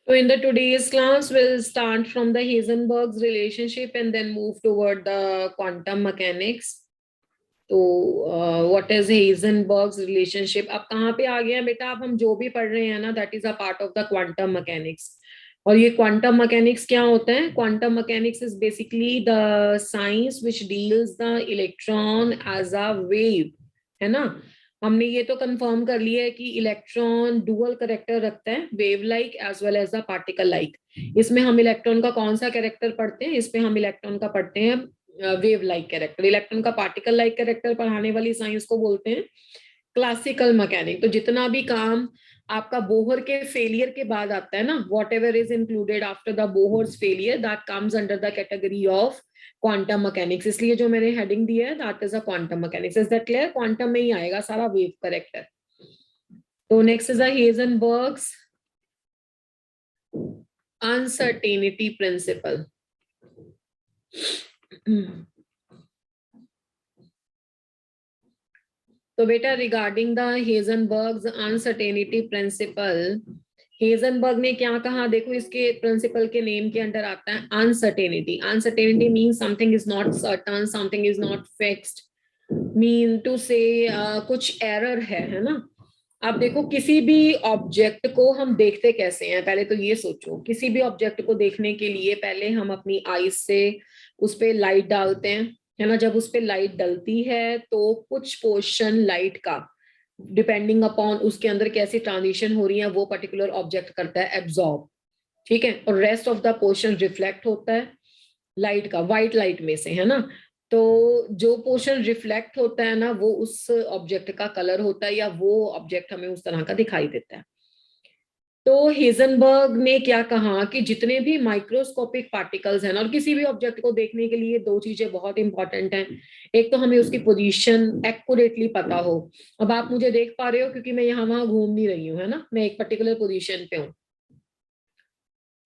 So in the today's class, we'll start from the Heisenberg's relationship and then move toward the quantum mechanics. तो what is Heisenberg's relationship? अब कहाँ पे आ गए हैं बेटा? अब हम जो भी पढ़ रहे हैं ना, that is a part of the quantum mechanics. और ये quantum mechanics क्या होता है? Quantum mechanics is basically the science which deals the electron as a wave, है ना? हमने ये तो कंफर्म कर लिया है कि इलेक्ट्रॉन डुअल कैरेक्टर रखता है, wave like as well as a particle like. इसमें हम इलेक्ट्रॉन का कौन सा कैरेक्टर पढ़ते हैं? इसमें हम इलेक्ट्रॉन का पढ़ते हैं वेव लाइक कैरेक्टर. इलेक्ट्रॉन का पार्टिकल लाइक कैरेक्टर पढ़ाने वाली साइंस को बोलते हैं क्लासिकल मैकेनिक. तो जितना भी काम आपका बोहर के फेलियर के बाद आता है ना, whatever is included after the Bohr's failure, that comes under the category of quantum mechanics. इसलिए जो मैंने हेडिंग दिया है that is a quantum mechanics. Is that clear? Quantum में ही आएगा सारा वेव कैरेक्टर. तो next is Heisenberg's uncertainty principle. तो बेटा regarding the Heisenberg's uncertainty principle, Heisenberg ने क्या कहा? देखो इसके प्रिंसिपल के नेम के अंडर आता है uncertainty. Uncertainty mean something is not certain, something is not fixed, mean to say कुछ एरर है ना. आप देखो किसी भी ऑब्जेक्ट को हम देखते कैसे हैं? पहले तो ये सोचो, किसी भी ऑब्जेक्ट को देखने के लिए पहले हम अपनी आईज से उस पर लाइट डालते हैं, है ना. जब उस पर लाइट डलती है तो कुछ पोर्शन लाइट का डिपेंडिंग अपॉन उसके अंदर कैसी ट्रांजिशन हो रही है वो पर्टिकुलर ऑब्जेक्ट करता है एब्जॉर्ब, ठीक है. और rest of the portion reflect होता है लाइट का, व्हाइट लाइट में से, है ना. तो जो पोर्शन रिफ्लेक्ट होता है ना वो उस ऑब्जेक्ट का कलर होता है या वो ऑब्जेक्ट हमें उस तरह का दिखाई देता है. तो हेजनबर्ग ने क्या कहा कि जितने भी माइक्रोस्कोपिक पार्टिकल्स हैं ना, और किसी भी ऑब्जेक्ट को देखने के लिए दो चीजें बहुत इंपॉर्टेंट हैं. एक तो हमें उसकी पोजीशन एक्यूरेटली पता हो. अब आप मुझे देख पा रहे हो क्योंकि मैं यहाँ वहां घूम नहीं रही हूँ, है ना, मैं एक पर्टिकुलर पोजीशन पे हूँ.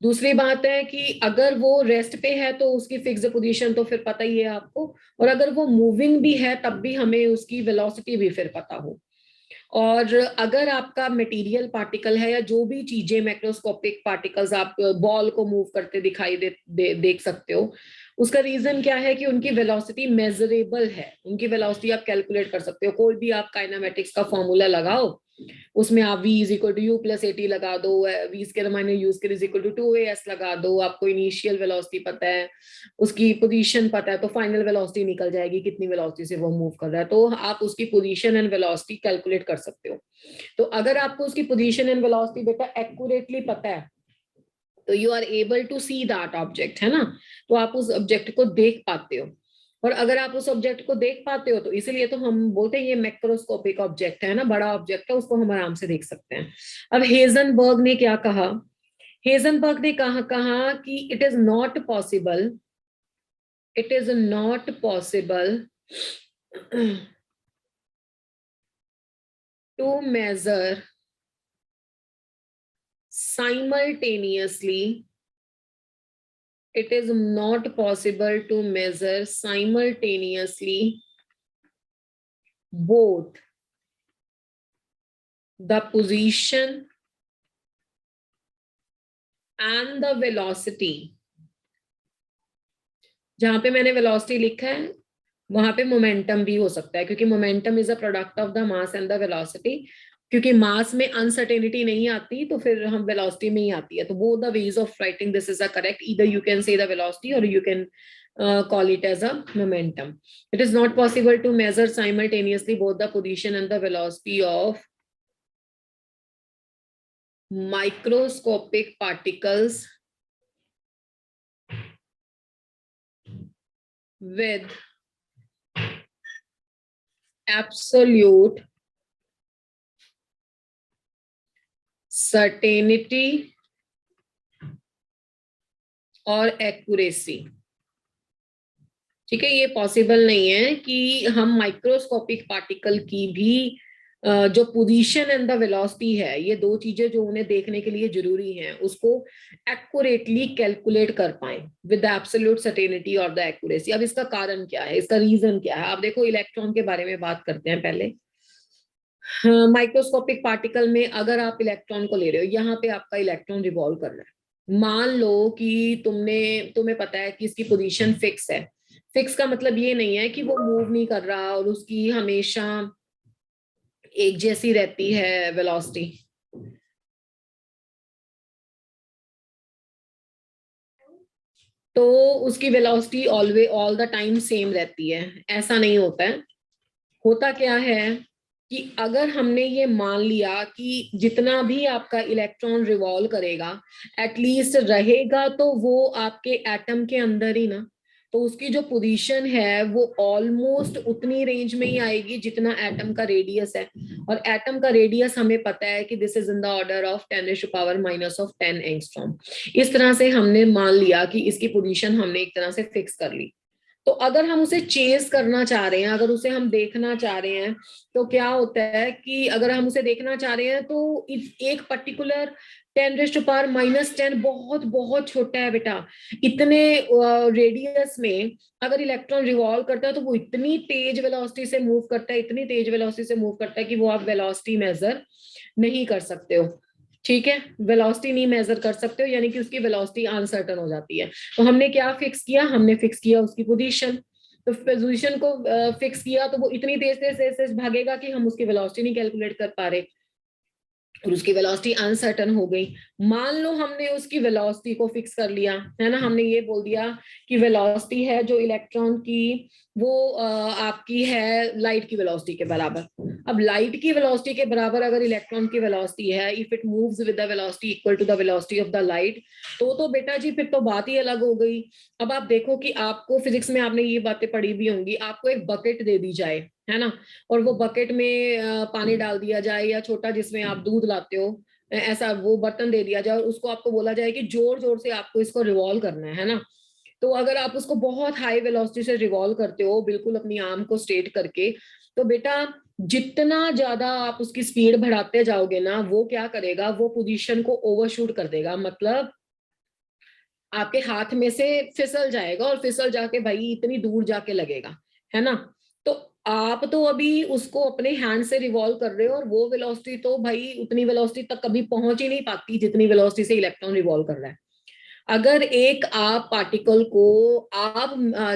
दूसरी बात है कि अगर वो रेस्ट पे है तो उसकी फिक्स्ड पोजीशन तो फिर पता ही है आपको, और अगर वो मूविंग भी है तब भी हमें उसकी वेलोसिटी भी फिर पता हो. और अगर आपका मटेरियल पार्टिकल है या जो भी चीजें मैक्रोस्कोपिक पार्टिकल्स आप बॉल को मूव करते दिखाई देख सकते हो, उसका रीजन क्या है कि उनकी वेलोसिटी मेजरेबल है. उनकी वेलोसिटी आप कैलकुलेट कर सकते हो. कोई भी आप काइनेमेटिक्स का फॉर्मूला लगाओ, उसमें आप v is equal to u plus a t लगा दो, v square minus u square is equal to 2as लगा दो. आपको इनिशियल वेलोसिटी पता है, उसकी पोजीशन पता है, तो फाइनल वेलोसिटी निकल जाएगी कितनी वेलोसिटी से वो मूव कर रहा है. तो आप उसकी पोजीशन एंड वेलोसिटी कैलकुलेट कर सकते हो. तो अगर आपको उसकी पोजीशन एंड वेलोसिटी बेटा एक्यूरेटली पता है तो you are able to see that object, है ना. तो आप उस ऑब्जेक्ट को देख पाते हो. और अगर आप उस ऑब्जेक्ट को देख पाते हो तो इसीलिए तो हम बोलते हैं ये मैक्रोस्कोपिक ऑब्जेक्ट है ना, बड़ा ऑब्जेक्ट है, उसको हम आराम से देख सकते हैं. अब हेजनबर्ग ने क्या कहा? हेजनबर्ग ने कहा कि it is not possible, it is not possible to measure simultaneously, it is not possible to measure simultaneously both the position and the velocity. जहां पे मैंने वेलोसिटी लिखा है वहां पे मोमेंटम भी हो सकता है, क्योंकि momentum is a product of the mass and the velocity. क्योंकि मास में अनसर्टेनिटी नहीं आती तो फिर हम वेलोसिटी में ही आती है. तो both the ways of writing this is a correct. Either you can say the velocity और you can call it as a momentum. It is not possible to measure simultaneously both the position and the velocity of microscopic particles with absolute certainty और accuracy. ठीक है, ये possible नहीं है कि हम microscopic particle की भी जो पोजीशन एंड द वेलोसिटी है, ये दो चीजें जो उन्हें देखने के लिए जरूरी हैं, उसको एक्यूरेटली कैलकुलेट कर पाए विद द एब्सोल्यूट सर्टेनिटी और द एक्यूरेसी. अब इसका कारण क्या है, इसका रीजन क्या है? आप देखो इलेक्ट्रॉन के बारे में बात करते हैं पहले. माइक्रोस्कोपिक पार्टिकल में अगर आप इलेक्ट्रॉन को ले रहे हो, यहाँ पे आपका इलेक्ट्रॉन रिवॉल्व कर रहा है, मान लो कि तुम्हें पता है कि इसकी पोजीशन फिक्स है। फिक्स का मतलब ये नहीं है कि वो मूव नहीं कर रहा और उसकी हमेशा एक जैसी रहती है वेलोसिटी। तो उसकी velocity always all the time same रहती है, ऐसा नहीं होता है। होता क्या है कि अगर हमने ये मान लिया कि जितना भी आपका इलेक्ट्रॉन रिवॉल्व करेगा एटलीस्ट रहेगा तो वो आपके एटम के अंदर ही ना, तो उसकी जो पोजीशन है वो ऑलमोस्ट उतनी रेंज में ही आएगी जितना एटम का रेडियस है। और एटम का रेडियस हमें पता है कि this is in the order of 10⁻⁻10 angstrom. इस तरह से हमने मान लिया कि इसकी पोजीशन हमने एक तरह से फिक्स कर ली। तो अगर हम उसे चेस करना चाह रहे हैं, अगर उसे हम देखना चाह रहे हैं, तो क्या होता है कि अगर हम उसे देखना चाह रहे हैं तो एक पर्टिकुलर 10⁻⁻10 बहुत बहुत छोटा है बेटा। इतने रेडियस में अगर इलेक्ट्रॉन रिवॉल्व करता है तो वो इतनी तेज वेलोसिटी से मूव करता है, इतनी तेज वेलोसिटी से मूव करता है कि वो आप वेलोसिटी मेजर नहीं कर सकते हो। ठीक है, वेलोसिटी नहीं मेजर कर सकते हो, यानी कि उसकी वेलोसिटी अनसर्टन हो जाती है। तो हमने क्या फिक्स किया, हमने फिक्स किया उसकी पोजीशन। तो पोजीशन को फिक्स किया तो वो इतनी तेज तेज भागेगा कि हम उसकी वेलोसिटी नहीं कैलकुलेट कर पा रहे और उसकी वेलोसिटी अनसर्टन हो गई। मान लो हमने उसकी वेलोसिटी को फिक्स कर लिया है ना, हमने ये बोल दिया कि वेलोसिटी है जो इलेक्ट्रॉन की वो आपकी है लाइट की वेलोसिटी के बराबर। अब लाइट की वेलोसिटी के बराबर अगर इलेक्ट्रॉन की वेलोसिटी है, if it moves with the velocity equal to the velocity of the light, तो बेटा जी फिर तो बात ही अलग हो गई। अब आप देखो कि आपको फिजिक्स में आपने ये बातें पढ़ी भी होंगी, आपको एक बकेट दे दी जाए है ना, और वो बकेट में पानी डाल दिया जाए या छोटा जिसमें आप दूध लाते हो ऐसा वो बर्तन दे दिया जाए और उसको आपको बोला जाए कि जोर जोर से आपको इसको रिवॉल्व करना है ना। तो अगर आप उसको बहुत हाई वेलोसिटी से रिवॉल्व करते हो बिल्कुल अपनी आर्म को स्ट्रेट करके, तो बेटा जितना ज्यादा आप उसकी स्पीड बढ़ाते जाओगे ना, वो क्या करेगा, वो पोजीशन को ओवरशूट कर देगा, मतलब आपके हाथ में से फिसल जाएगा और फिसल जाके भाई इतनी दूर जाके लगेगा, है ना। तो आप तो अभी उसको अपने हैंड से रिवॉल्व कर रहे हो और वो वेलोसिटी तो भाई उतनी वेलोसिटी तक कभी पहुंच ही नहीं पाती जितनी वेलोसिटी से इलेक्ट्रॉन रिवॉल्व कर रहा है। अगर एक आप पार्टिकल को आप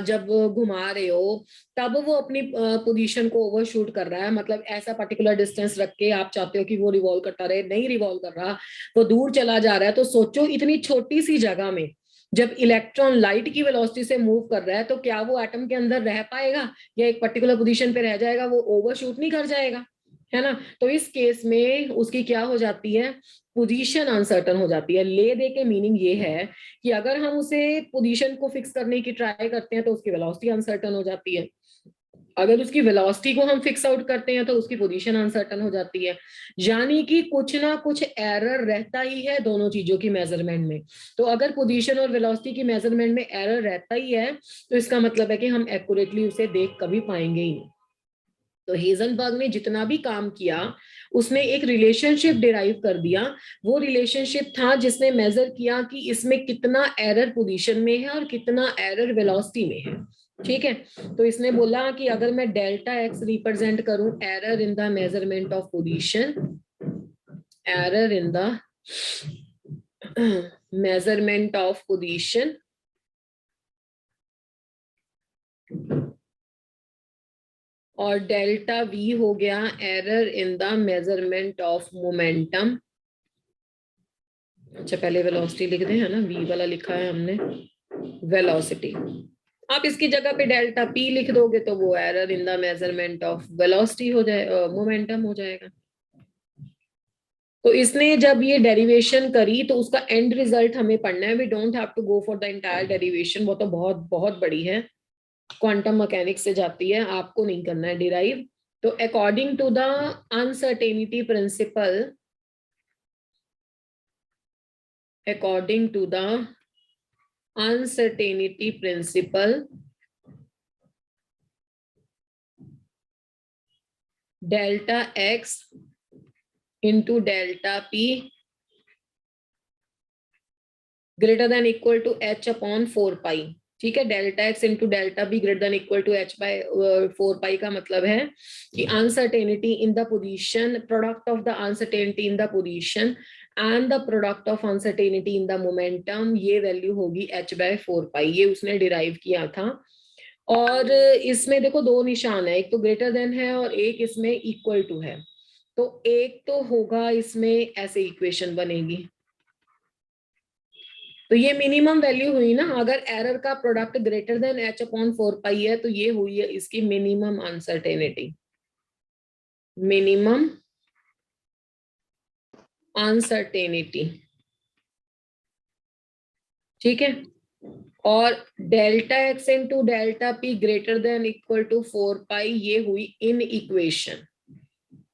जब घुमा रहे हो तब वो अपनी पोजीशन को ओवरशूट कर रहा है, मतलब ऐसा पर्टिकुलर डिस्टेंस रख के आप चाहते हो कि वो रिवॉल्व करता रहे, नहीं रिवॉल्व कर रहा, वो दूर चला जा रहा है, तो सोचो इतनी छोटी सी जगह में जब इलेक्ट्रॉन लाइट की वेलोसिटी से मूव कर रहा है तो क्या वो एटम के अंदर रह पाएगा या एक पर्टिकुलर पोजीशन पे रह जाएगा, वो ओवरशूट नहीं कर जाएगा, है ना। तो इस केस में उसकी क्या हो जाती है, पोजीशन अनसर्टन हो जाती है। ले दे के मीनिंग ये है कि अगर हम उसे पोजीशन को फिक्स करने की ट्राई करते हैं तो उसकी वेलोसिटी अनसर्टन हो जाती है, अगर उसकी वेलोसिटी को हम फिक्स आउट करते हैं तो उसकी पोजीशन अनसर्टन हो जाती है। यानी कि कुछ ना कुछ एरर रहता ही है दोनों चीजों की मेजरमेंट में। तो अगर पोजीशन और वेलोसिटी की मेजरमेंट में एरर रहता ही है तो इसका मतलब है कि हम एक्यूरेटली उसे देख कभी पाएंगे ही नहीं। तो हेजनबर्ग ने जितना भी काम किया उसने एक रिलेशनशिप डिराइव कर दिया। वो रिलेशनशिप था जिसने मेजर किया कि इसमें कितना एरर पोजीशन में है और कितना एरर वेलोसिटी में है। ठीक है, तो इसने बोला कि अगर मैं डेल्टा एक्स रिप्रेजेंट करूं error in the measurement of position, error in the measurement of position, और डेल्टा वी हो गया error in the measurement of momentum. अच्छा पहले वेलोसिटी लिख दें, है ना, वी वाला लिखा है हमने वेलोसिटी, आप इसकी जगह पे डेल्टा पी लिख दोगे तो वो error in the measurement of velocity हो जाए, मोमेंटम हो जाएगा। तो इसने जब ये डेरिवेशन करी तो उसका एंड रिजल्ट हमें पढ़ना है, we don't have to go for the entire derivation, वो तो बहुत बहुत बड़ी है, क्वांटम मैकेनिक्स से जाती है, आपको नहीं करना है डिराइव। तो according to the uncertainty principle, according to the uncertainty principle, delta x into delta p greater than equal to h upon 4 pi, ठीक है, delta x into delta p greater than equal to h by 4 pi का मतलब है कि uncertainty in the position, product of the uncertainty in the position and the product of uncertainty in the momentum, ये value होगी h by 4 pi. ये उसने derive किया था। और इसमें देखो दो निशान है, एक तो ग्रेटर देन है और एक इसमें इक्वल टू है। तो एक तो होगा इसमें ऐसे इक्वेशन बनेगी, तो ये मिनिमम वैल्यू हुई ना। अगर एरर का product greater than H upon 4 पाई है तो ये हुई है इसकी मिनिमम अनसर्टेनिटी, मिनिमम अनसर्टेनिटी। ठीक है, और delta x into delta p greater than equal to 4 pi, ये हुई इन इक्वेशन।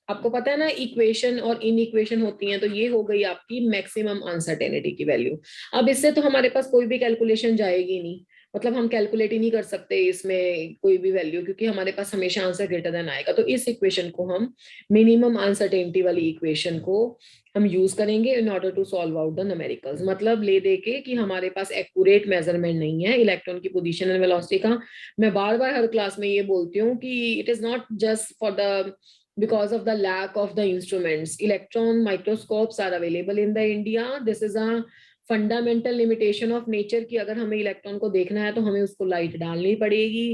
आपको पता है ना इक्वेशन और इन इक्वेशन होती हैं, तो ये हो गई आपकी मैक्सिमम अनसर्टेनिटी की वैल्यू। अब इससे तो हमारे पास कोई भी कैलकुलेशन जाएगी नहीं, मतलब हम कैलकुलेट ही नहीं कर सकते इसमें कोई भी वैल्यू, क्योंकि हमारे पास हमेशा आंसर ग्रेटर देन आएगा। तो इस इक्वेशन को हम, मिनिमम अनसर्टेनिटी वाली इक्वेशन को हम यूज करेंगे in order to solve out the numericals. मतलब ले दे के कि हमारे पास एक्यूरेट मेजरमेंट नहीं है इलेक्ट्रॉन की पोजीशन एंड वेलोसिटी का। मैं बार बार हर क्लास में ये बोलती हूँ कि it is not just for the because of the lack of the instruments. Electron microscopes are available in the India. This is a fundamental limitation of nature कि अगर हमें इलेक्ट्रॉन को देखना है तो हमें उसको लाइट डालनी पड़ेगी।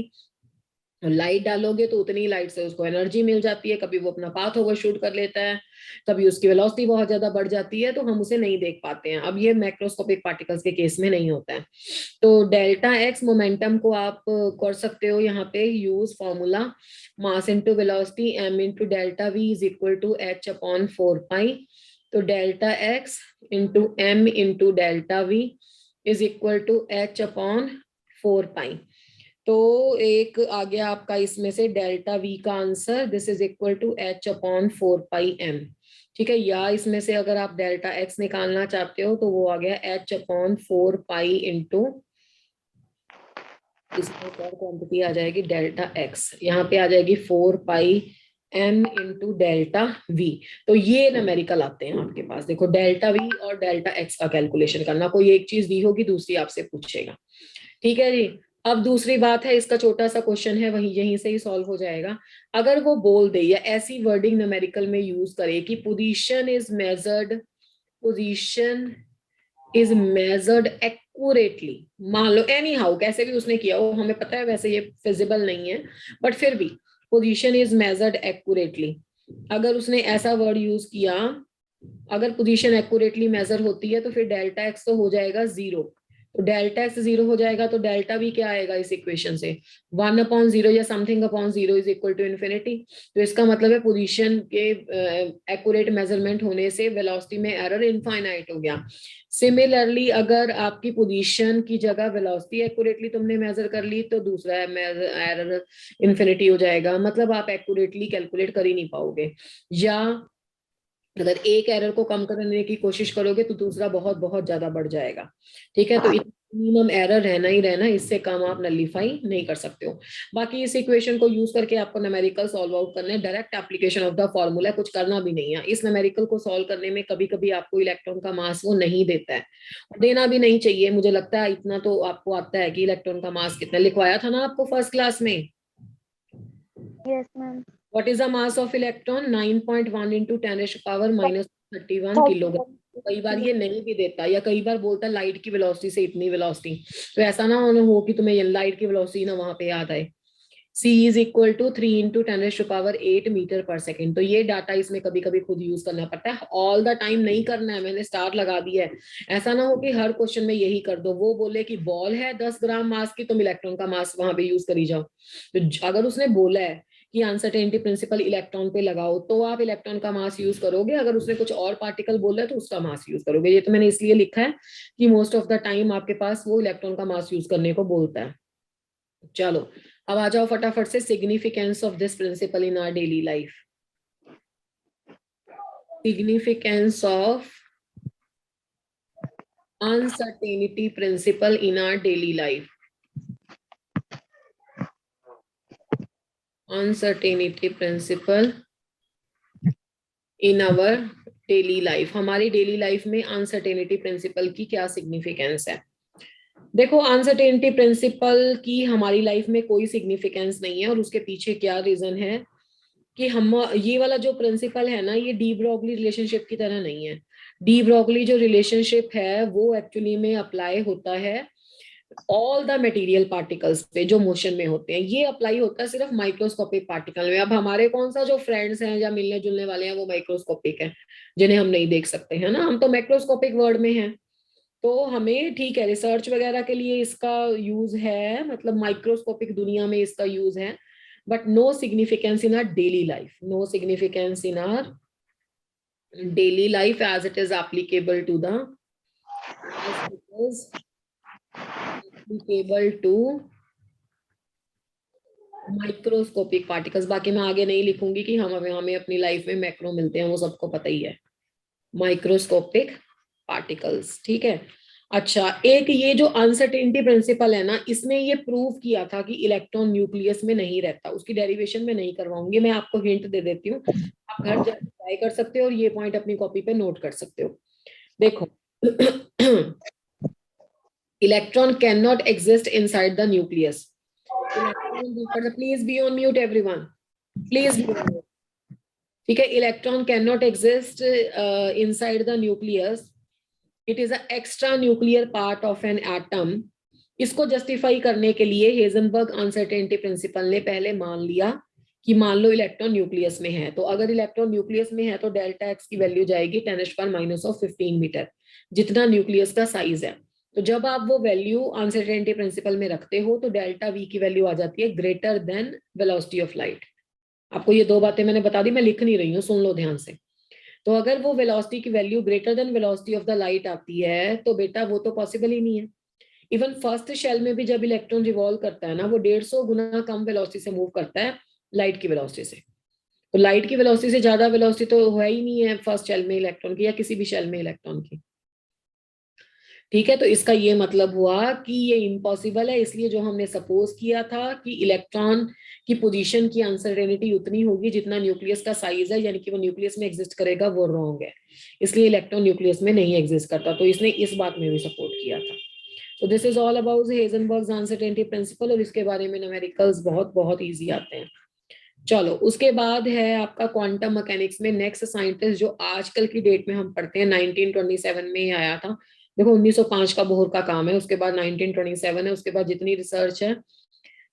लाइट डालोगे तो उतनी लाइट से उसको एनर्जी मिल जाती है, कभी वो अपना पाथ ओवर शूट कर लेता है, कभी उसकी वेलोसिटी बहुत ज्यादा बढ़ जाती है, तो हम उसे नहीं देख पाते हैं। अब ये मैक्रोस्कोपिक पार्टिकल्स के केस में नहीं होता है। तो डेल्टा एक्स मोमेंटम को आप कर सकते हो यहाँ पे use formula, mass into velocity m into delta v is equal to h upon 4 pi. तो delta x into m into delta v is equal to h upon 4 pi. तो एक आ गया आपका इसमें से डेल्टा वी का answer, this is equal to h upon 4 pi m. ठीक है, या इसमें से अगर आप डेल्टा एक्स निकालना चाहते हो तो वो आ गया एच अपॉन 4 पाई इंटू, इसमें एक और क्वांटिटी आ जाएगी डेल्टा एक्स, यहाँ पे आ जाएगी 4 pi M into delta we. तो ये न्यूमेरिकल आते हैं आपके पास। देखो डेल्टा वी और डेल्टा एक्स का कैलकुलेशन करना, कोई एक चीज दी होगी दूसरी आपसे पूछेगा। ठीक है जी। अब दूसरी बात है, इसका छोटा सा क्वेश्चन है, वही यहीं से ही सॉल्व हो जाएगा। अगर वो बोल दे या ऐसी वर्डिंग न्यूमेरिकल में यूज करे कि position is measured, position is measured accurately, मान लो एनी हाउ कैसे भी उसने किया हो, हमें पता है वैसे ये फिजिबल नहीं है, बट फिर भी पोजीशन इज मेजर्ड एक्यूरेटली, अगर उसने ऐसा वर्ड यूज किया, अगर पोजीशन एक्यूरेटली मेजर होती है तो फिर डेल्टा एक्स तो हो जाएगा 0। तो डेल्टा एक्स 0 हो जाएगा तो डेल्टा भी क्या आएगा इस इक्वेशन से, 1/0 या something upon 0 is equal to infinity. तो इसका मतलब है पोजीशन के एक्यूरेट मेजरमेंट होने से वेलोसिटी में एरर इनफाइनाइट हो गया। सिमिलरली अगर आपकी पोजीशन की जगह वेलोसिटी एक्यूरेटली तुमने मेजर कर ली तो दूसरा एरर इन्फिनिटी हो जाएगा, मतलब आप एक्यूरेटली कैलकुलेट कर ही नहीं पाओगे। या अगर एक एरर को कम करने की कोशिश करोगे तो दूसरा बहुत बहुत ज्यादा बढ़ जाएगा। ठीक है, तो मिनिमम एरर रहना ही रहना, इससे कम आप नलिफाई नहीं कर सकते हो। बाकी इस इक्वेशन को यूज करके आपको न्यूमेरिकल सॉल्व आउट करने, direct application of the formula, कुछ करना भी नहीं है। इस न्यूमेरिकल को सॉल्व करने में कभी कभी आपको इलेक्ट्रॉन का मास वो नहीं देता है, देना भी नहीं चाहिए। मुझे लगता है इतना तो आपको आता है कि इलेक्ट्रॉन का मास कितना लिखवाया था ना आपको फर्स्ट क्लास में। Yes, ma'am. What is the mass of electron? 9.1 into 10 raised to power minus 31 kilogram. कई बार ये नहीं भी देता, या कई बार बोलता लाइट की वेलोसिटी से इतनी वेलोसिटी, तो ऐसा ना हो कि तुम्हें लाइट की वेलोसिटी ना वहां पे याद आए। C is equal to 3 into 10 raise to power 8 metre per second. तो ये डाटा इसमें कभी कभी खुद यूज करना पड़ता है, ऑल द टाइम नहीं करना है। मैंने स्टार लगा दिया है, ऐसा ना हो कि हर क्वेश्चन में यही कर दो। वो बोले कि बॉल है 10 ग्राम मास की, तुम इलेक्ट्रॉन का मास वहां पे यूज करी जाओ। तो अगर उसने बोला है कि अनसर्टेनिटी प्रिंसिपल इलेक्ट्रॉन पे लगाओ तो आप इलेक्ट्रॉन का मास यूज करोगे, अगर उसने कुछ और पार्टिकल बोला है तो उसका मास यूज करोगे। ये तो मैंने इसलिए लिखा है कि मोस्ट ऑफ द टाइम आपके पास वो इलेक्ट्रॉन का मास यूज करने को बोलता है। चलो अब आ जाओ फटाफट से, significance of this principle in our daily life. Significance of uncertainty principle in our daily life. Uncertainty principle in our daily life, हमारी डेली लाइफ में अनसर्टेनिटी प्रिंसिपल की क्या सिग्निफिकेंस है। देखो अनसर्टेनिटी प्रिंसिपल की हमारी लाइफ में कोई सिग्निफिकेंस नहीं है, और उसके पीछे क्या रीजन है कि हम ये वाला जो प्रिंसिपल है ना, ये डी ब्रॉगली रिलेशनशिप की तरह नहीं है। डी ब्रॉगली जो रिलेशनशिप है वो एक्चुअली में अप्लाई होता है ऑल द मटेरियल पार्टिकल्स पे जो मोशन में होते हैं। ये अप्लाई होता है सिर्फ माइक्रोस्कोपिक पार्टिकल में। अब हमारे कौन सा जो फ्रेंड्स हैं या मिलने जुलने वाले हैं वो माइक्रोस्कोपिक हैं, जिन्हें हम नहीं देख सकते हैं ना, हम तो मैक्रोस्कोपिक वर्ल्ड में हैं। तो हमें ठीक है, रिसर्च वगैरह के लिए इसका यूज है, मतलब माइक्रोस्कोपिक दुनिया में इसका यूज है, but no significance in our daily life, no significance in our daily life as it is applicable to the as it is applicable to microscopic particles. बाकी मैं आगे नहीं लिखूंगी कि हमें हमें अपनी लाइफ में मैक्रो मिलते हैं, वो सबको पता ही है, माइक्रोस्कोपिक पार्टिकल्स। ठीक है। अच्छा, एक ये जो अनसर्टेनिटी प्रिंसिपल है ना, इसने ये प्रूव किया था कि इलेक्ट्रॉन न्यूक्लियस में नहीं रहता। उसकी डेरिवेशन में नहीं करवाऊंगी, मैं आपको हिंट दे देती हूँ, आप घर जाकर ट्राई कर सकते हो और ये पॉइंट अपनी कॉपी पे नोट कर सकते हो। देखो electron can not exist inside the nucleus. Please be on mute everyone, please be on mute. ठीक है, electron can not exist inside the nucleus, it is a extra nuclear part of an atom. इसको justify करने के लिए Heisenberg uncertainty principle ने पहले मान लिया कि मान लो इलेक्ट्रॉन न्यूक्लियस में है, तो अगर इलेक्ट्रॉन न्यूक्लियस में है तो डेल्टा एक्स की वैल्यू जाएगी 10⁻⁻15 मीटर, जितना न्यूक्लियस का साइज है। तो जब आप वो वैल्यू अनसर्टेनिटी प्रिंसिपल में रखते हो तो डेल्टा वी की वैल्यू आ जाती है greater than velocity of light. आपको ये दो बातें मैंने बता दी, मैं लिख नहीं रही हूँ, सुन लो ध्यान से। तो अगर वो वेलोसिटी की value greater than velocity of the light आती है तो बेटा वो तो पॉसिबल ही नहीं है। इवन फर्स्ट शेल में भी जब इलेक्ट्रॉन रिवॉल्व करता है ना, वो 150 गुना कम वेलोसिटी से मूव करता है लाइट की वेलोसिटी से। तो लाइट की वेलोसिटी से ज्यादा वेलोसिटी तो है ही नहीं है फर्स्ट शेल में इलेक्ट्रॉन की, या किसी भी शेल में इलेक्ट्रॉन की। ठीक है, तो इसका ये मतलब हुआ कि ये इम्पॉसिबल है। इसलिए जो हमने सपोज किया था कि इलेक्ट्रॉन की पोजीशन की अनसर्टेनिटी उतनी होगी जितना न्यूक्लियस का साइज है, यानी कि वो न्यूक्लियस में एग्जिस्ट करेगा, वो रॉन्ग है। इसलिए इलेक्ट्रॉन न्यूक्लियस में नहीं एग्जिस्ट करता। तो इसने इस बात में भी सपोर्ट किया था। तो this is all about Heisenberg's uncertainty principle, और इसके बारे में न्यूमेरिकल्स बहुत बहुत ईजी आते हैं। चलो, उसके बाद है आपका क्वांटम मैकेनिक्स में नेक्स्ट साइंटिस्ट जो आजकल की डेट में हम पढ़ते हैं, 1927 में ही आया था। देखो 1905 का बोहर का काम है, उसके बाद 1927 है, उसके बाद जितनी रिसर्च है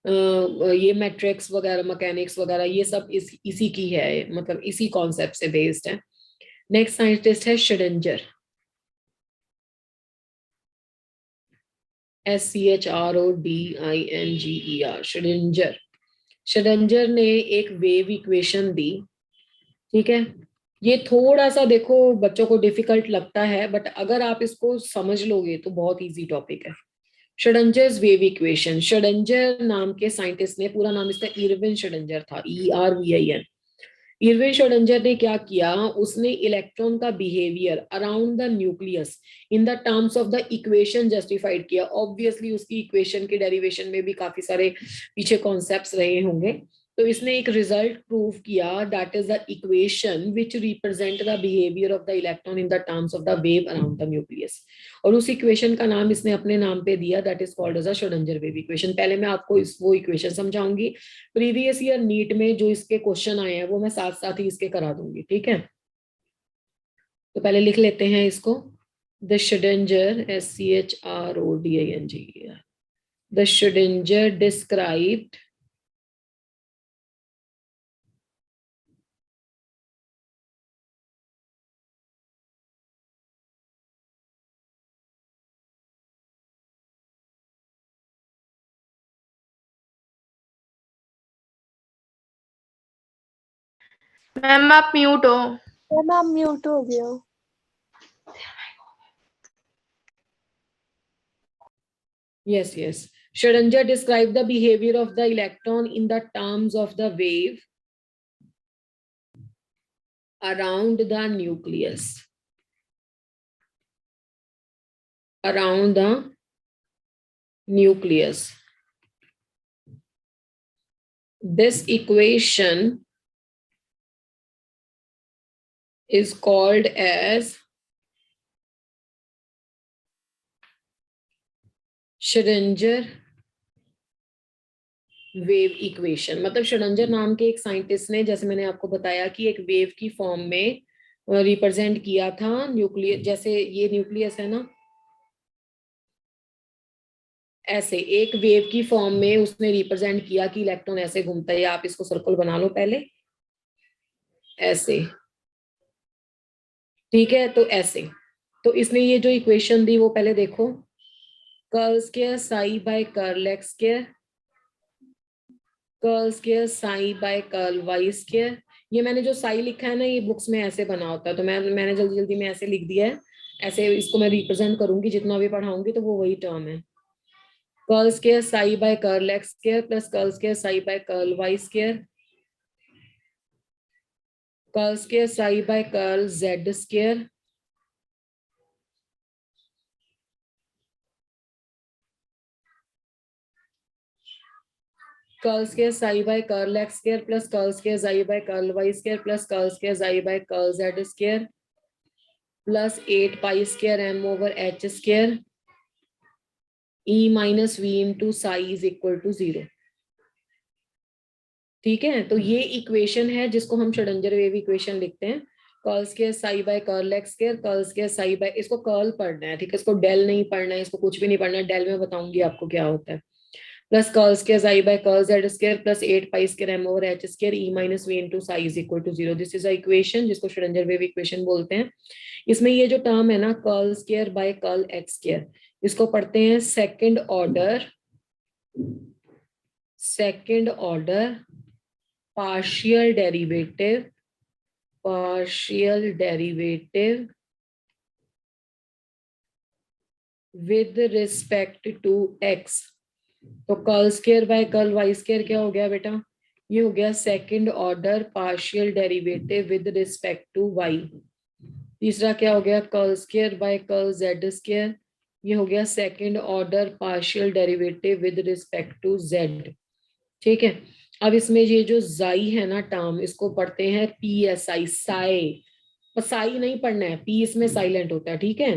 ये मैट्रिक्स वगैरह मैकेनिक्स वगैरह ये सब इसी की है, मतलब इसी कॉन्सेप्ट से बेस्ड है। नेक्स्ट साइंटिस्ट है श्रोडिंगर, SCHRODINGER, श्रोडिंगर। श्रोडिंगर ने एक वेव इक्वेशन दी। ठीक है, ये थोड़ा सा देखो बच्चों को डिफिकल्ट लगता है, बट अगर आप इसको समझ लोगे तो बहुत इजी टॉपिक है। श्रोडिंजर्स वेव इक्वेशन, श्रोडिंगर नाम के साइंटिस्ट ने, पूरा नाम इसका इरविन श्रोडिंगर था, ERVIN। इरविन श्रोडिंगर ने क्या किया, उसने इलेक्ट्रॉन का behaviour around the nucleus in the terms of the equation justified किया। ऑब्वियसली उसकी इक्वेशन के डेरिवेशन में भी काफी सारे पीछे कॉन्सेप्ट्स रहे होंगे। तो इसने एक रिजल्ट प्रूव किया, that is the equation which represent the behaviour of the electron in the terms of the wave around the nucleus. और उस इक्वेशन का नाम इसने अपने नाम पे दिया, that is called as a Schrodinger wave equation. पहले मैं आपको वो इक्वेशन समझाऊंगी, प्रीवियस ईयर नीट में जो इसके क्वेश्चन आए हैं वो मैं साथ साथ ही इसके करा दूंगी। ठीक है, तो पहले लिख लेते हैं इसको। The Schrodinger, SCHRODINGER, the Schrodinger described ma'am आप म्यूट हो। मैम आप म्यूट हो गए हो। yes, Schrödinger described the behavior of the electron in the terms of the wave around the nucleus, around the nucleus. This equation is called as Schrodinger wave equation, मतलब Schrodinger नाम के एक scientist ने, जैसे मैंने आपको बताया कि एक वेव की फॉर्म में रिप्रेजेंट किया था न्यूक्लियस, जैसे ये न्यूक्लियस है ना, ऐसे एक वेव की फॉर्म में उसने रिप्रेजेंट किया कि इलेक्ट्रॉन ऐसे घूमता है। आप इसको सर्कल बना लो पहले, ऐसे, ठीक है। तो ऐसे, तो इसने ये जो इक्वेशन दी वो पहले देखो, curl square psi by curl x square, curl square psi by curl y square. ये मैंने जो साई लिखा है ना, ये बुक्स में ऐसे बना होता है, तो मैंने जल्दी जल्दी में ऐसे लिख दिया है। ऐसे इसको मैं रिप्रेजेंट करूंगी, जितना भी पढ़ाऊंगी तो वो वही टर्म है। Curl square psi by curl x square plus curl square psi by curl y square, curl square psi by curl z square, curl square psi by curl x square plus curl square psi by curl y square plus curl square psi by curl z square plus 8 pi square m over h square E minus we into psi is equal to 0। ठीक है, तो ये equation है जिसको हम Schrodinger wave equation लिखते हैं। Curl square psi by curl x square, curl square psi by, इसको कर्ल पढ़ना है, ठीक है, इसको डेल नहीं पढ़ना है, इसको कुछ भी नहीं पढ़ना है, डेल में बताऊंगी आपको क्या होता है। Plus curl square psi by curl z square plus 8 pi square m over h square E minus v into psi is equal to 0। This is a equation जिसको श्रोडिंगर वेव इक्वेशन बोलते हैं। इसमें ये जो टर्म है ना, curl square by curl x square, इसको पढ़ते हैं second order partial derivative with respect to x। तो curl square by curl y square क्या हो गया बेटा, ये हो गया second order partial derivative with respect to y. तीसरा क्या हो गया, curl square by curl z square, ये हो गया second order partial derivative with respect to z. ठीक है, अब इसमें ये जो जाई है ना टर्म, इसको पढ़ते हैं पी एस आई, साई, पर साई नहीं पढ़ना है, पी इसमें साइलेंट होता है। ठीक है,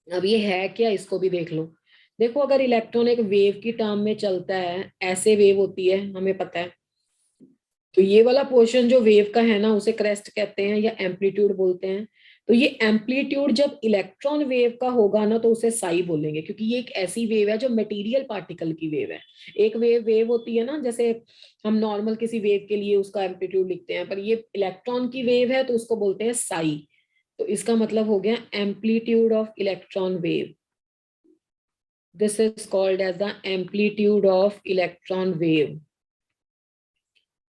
अब ये है क्या, इसको भी देख लो। देखो, अगर इलेक्ट्रॉन एक वेव की टर्म में चलता है, ऐसे वेव होती है, हमें पता है, तो ये वाला पोर्शन जो वेव का है ना, उसे क्रेस्ट कहते हैं या एम्पलीट्यूड बोलते हैं। तो ये एम्पलीट्यूड जब इलेक्ट्रॉन वेव का होगा ना, तो उसे साई बोलेंगे, क्योंकि ये एक ऐसी वेव है जो मटेरियल पार्टिकल की वेव है। एक वेव होती है ना, जैसे हम नॉर्मल किसी वेव के लिए उसका एम्पलीट्यूड लिखते हैं, पर ये इलेक्ट्रॉन की वेव है तो उसको बोलते हैं साई। तो इसका मतलब हो गया amplitude of electron wave. This is called as the amplitude of electron wave,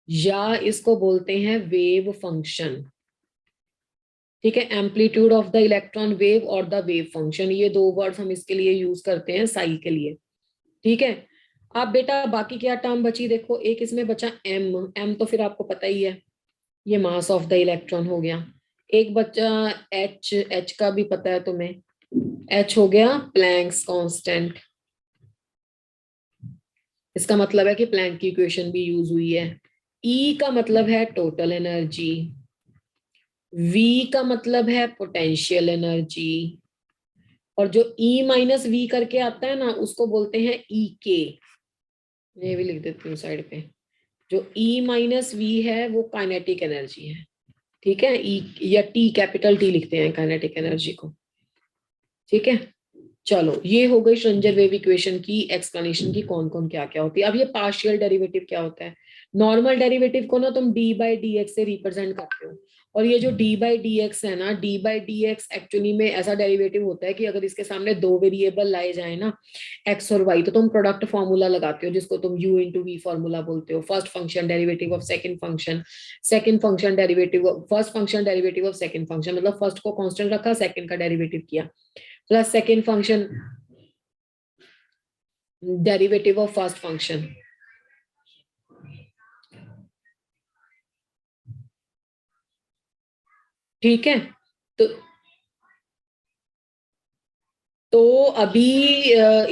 या इसको बोलते हैं वेव फंक्शन। ठीक है, amplitude of the electron wave और द वेव फंक्शन, ये दो वर्ड्स हम इसके लिए यूज करते हैं साई के लिए। ठीक है, अब बेटा बाकी क्या टर्म बची, देखो एक इसमें बचा एम तो फिर आपको पता ही है, ये मास ऑफ द इलेक्ट्रॉन हो गया। एक बचा एच का भी पता है तुम्हें, एच हो गया प्लैंक्स कांस्टेंट। इसका मतलब है कि प्लैंक की इक्वेशन भी यूज हुई है। ई का मतलब है टोटल एनर्जी, वी का मतलब है पोटेंशियल एनर्जी, और जो ई माइनस वी करके आता है ना, उसको बोलते हैं ई के। ये भी लिख देती हूँ साइड पे, जो ई माइनस वी है वो काइनेटिक एनर्जी है। ठीक है, ई या टी, कैपिटल टी लिखते हैं काइनेटिक एनर्जी को। ठीक है, चलो ये हो गई श्रोडिंगर वेव इक्वेशन की एक्सप्लेनेशन की कौन कौन क्या क्या होती है। अब ये पार्शियल डेरिवेटिव क्या होता है, नॉर्मल डेरिवेटिव को ना तुम डी बाई डी एक्स से रिप्रेजेंट करते हो, और ये जो डी बाई डी एक्स है ना, D by D x actually में ऐसा डेरिवेटिव होता है कि अगर इसके सामने दो वेरिएबल लाए जाए ना, एक्स और वाई, तो तुम प्रोडक्ट फॉर्मूला लगाते हो, जिसको तुम यू इंटू वी फॉर्मूला बोलते हो। First function derivative of second function, second function derivative, first function derivative of second function, मतलब फर्स्ट को कांस्टेंट रखा, सेकंड का डेरिवेटिव किया, plus second function derivative of first function. ठीक है, तो अभी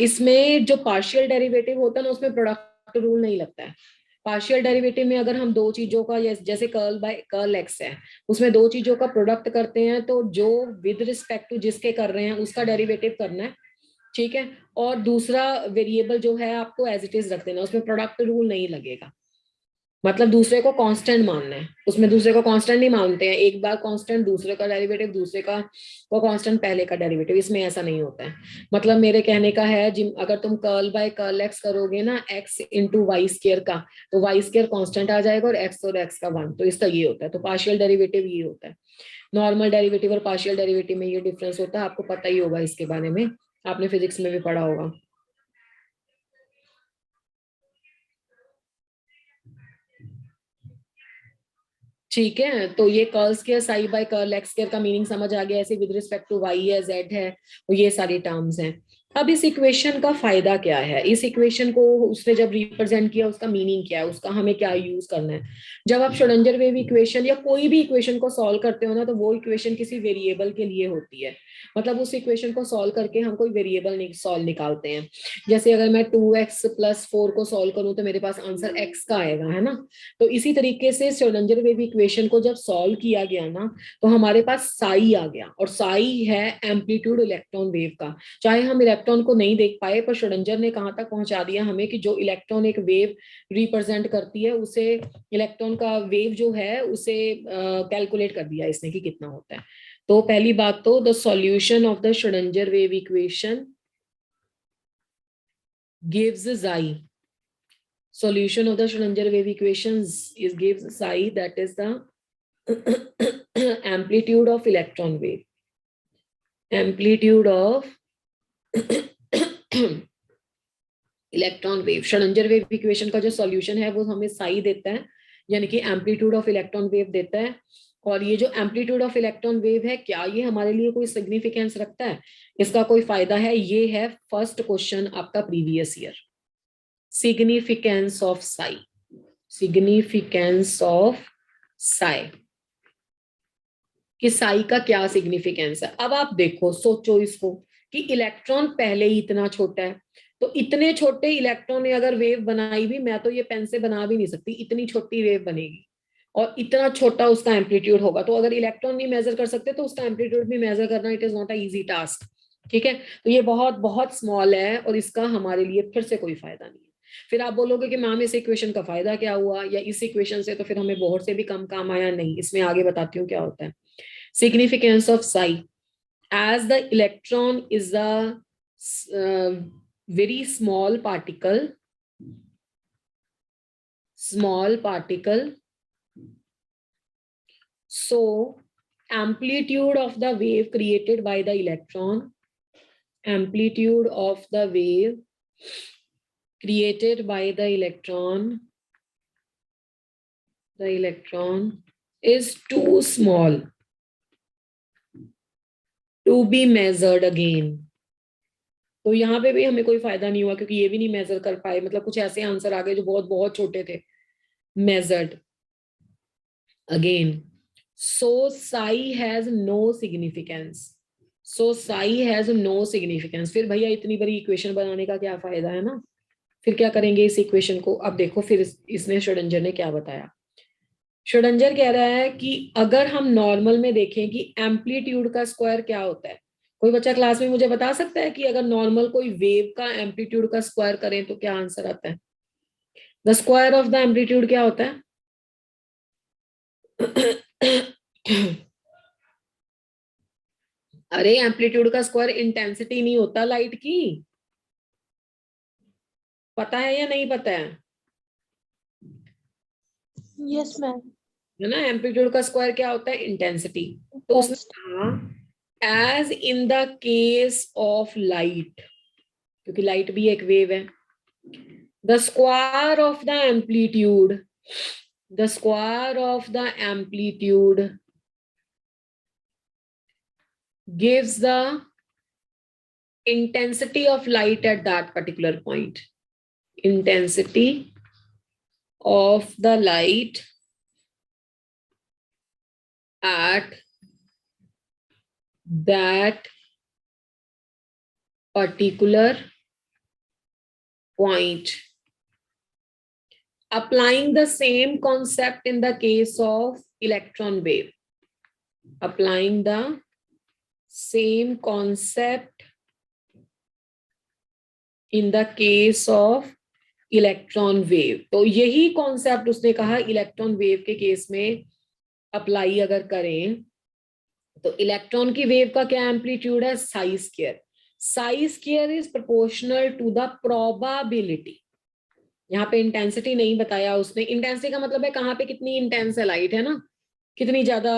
इसमें जो पार्शियल डेरिवेटिव होता है ना, उसमें प्रोडक्ट रूल नहीं लगता है। पार्शियल डेरिवेटिव में अगर हम दो चीजों का, जैसे कर्ल बाय कर्ल एक्स है, उसमें दो चीजों का प्रोडक्ट करते हैं, तो जो विद रिस्पेक्ट टू जिसके कर रहे हैं उसका डेरिवेटिव करना है, ठीक है, और दूसरा वेरिएबल जो है आपको एज इट इज रख देना, उसमें प्रोडक्ट रूल नहीं लगेगा, मतलब दूसरे को कांस्टेंट मानना है, उसमें दूसरे को कांस्टेंट नहीं मानते हैं, एक बार कांस्टेंट दूसरे का डेरिवेटिव, दूसरे का वो कांस्टेंट पहले का डेरिवेटिव, इसमें ऐसा नहीं होता है। मतलब मेरे कहने का है जिम अगर तुम कर्ल बाय कर्ल एक्स करोगे ना एक्स इंटू वाई स्केयर का, तो वाई स्केयर कांस्टेंट आ जाएगा और एक्स का वन, तो इसका ये होता है। तो पार्शियल डेरिवेटिव ये होता है, नॉर्मल डेरिवेटिव और पार्शियल डेरिवेटिव में ये डिफरेंस होता है, आपको पता ही होगा इसके बारे में, आपने फिजिक्स में भी पढ़ा होगा। ठीक है, तो ये curl square psi by curl x square का मीनिंग समझ आ गया, ऐसे विद रिस्पेक्ट टू वाई है, जेड है, और ये सारी टर्म्स हैं। अब इस इक्वेशन का फायदा क्या है, इस इक्वेशन को उसने जब रिप्रेजेंट किया उसका मीनिंग क्या है, उसका हमें क्या यूज करना है। जब आप श्रोडिंगर वेव इक्वेशन या कोई भी इक्वेशन को सॉल्व करते हो ना, तो वो इक्वेशन किसी वेरिएबल के लिए होती है, मतलब उस इक्वेशन को सॉल्व करके हम कोई वेरिएबल सॉल्व निकालते हैं। जैसे अगर मैं 2x + 4 को सॉल्व करूं तो मेरे पास आंसर x का आएगा, है ना। तो इसी तरीके से श्रोडिंगर वेव इक्वेशन को जब सॉल्व किया गया ना, तो हमारे पास साई आ गया, और साई है एम्पलीट्यूड इलेक्ट्रॉन वेव का। चाहे हम इलेक्ट्रॉन को नहीं देख पाए, पर श्रोडिंगर ने कहां तक पहुंचा दिया हमें कि जो इलेक्ट्रॉन एक वेव रिप्रेजेंट करती है, उसे इलेक्ट्रॉन का वेव जो है उसे कैलकुलेट कर दिया इसने कि कितना होता है। तो पहली बात तो the solution of the Schrodinger wave equation gives xi, solution of the Schrödinger wave equations is gives psi, that is the amplitude of electron wave, amplitude of electron wave. Schrodinger wave equation का जो solution है वो हमें साई देता है, यानी कि amplitude of electron wave देता है। और ये जो एम्पलीट्यूड ऑफ इलेक्ट्रॉन वेव है, क्या ये हमारे लिए कोई सिग्निफिकेंस रखता है, इसका कोई फायदा है? ये है फर्स्ट क्वेश्चन आपका previous year, significance of Sai, significance of Sai, कि साई का क्या सिग्निफिकेंस है। अब आप देखो, सोचो इसको कि इलेक्ट्रॉन पहले ही इतना छोटा है, तो इतने छोटे इलेक्ट्रॉन ने अगर वेव बनाई भी, मैं तो ये पेन से बना भी नहीं सकती, इतनी छोटी वेव बनेगी और इतना छोटा उसका एम्पलीट्यूड होगा। तो अगर इलेक्ट्रॉन नहीं मेजर कर सकते तो उसका एम्पलीट्यूड भी मेजर करना it is not a easy task. ठीक है, तो ये बहुत बहुत स्मॉल है और इसका हमारे लिए फिर से कोई फायदा नहीं है। फिर आप बोलोगे कि मैम इस इक्वेशन का फायदा क्या हुआ, या इस इक्वेशन से तो फिर हमें बहुत से भी कम काम आया। नहीं, इसमें आगे बताती हूँ क्या होता है। Significance of psi, as the electron is a very small particle, so amplitude of the wave created by the electron, amplitude of the wave created by the electron is too small to be measured again। तो यहाँ पे भी हमें कोई फायदा नहीं हुआ, क्योंकि ये भी नहीं मेजर कर पाए, मतलब कुछ ऐसे आंसर आ गए जो बहुत बहुत छोटे थे, measured again। So psi has no significance, so psi has no significance। फिर भैया इतनी बड़ी इक्वेशन बनाने का क्या फायदा है ना, फिर क्या करेंगे इस इक्वेशन को। अब देखो फिर इसने श्रोडिंगर ने क्या बताया। श्रोडिंगर कह रहा है कि अगर हम नॉर्मल में देखें कि एम्पलीट्यूड का स्क्वायर क्या होता है, कोई बच्चा क्लास में मुझे बता सकता है कि अगर नॉर्मल कोई वेव का एम्पलीट्यूड का स्क्वायर करें तो क्या आंसर आता है? The square of the amplitude क्या होता है? अरे एम्पलीट्यूड का स्क्वायर इंटेंसिटी नहीं होता लाइट की, पता है या नहीं पता है? Yes, ma'am. है ना, एम्पलीट्यूड का स्क्वायर क्या होता है? इंटेंसिटी। तो उसने कहा as in the case of light, क्योंकि लाइट भी एक वेव है, the square of the amplitude, the square of the amplitude gives the intensity of light at that particular point, intensity of the light at that particular point, applying the same concept in the case of electron wave, applying the same concept in the case of electron wave. तो यही concept उसने कहा electron wave के case में apply अगर करें तो electron की वेव का क्या एम्पलीट्यूड है, psi square. Psi square is proportional to the probability. यहाँ पे इंटेंसिटी नहीं बताया उसने। इंटेंसिटी का मतलब है कहाँ पे कितनी इंटेंस है लाइट, है ना, कितनी ज्यादा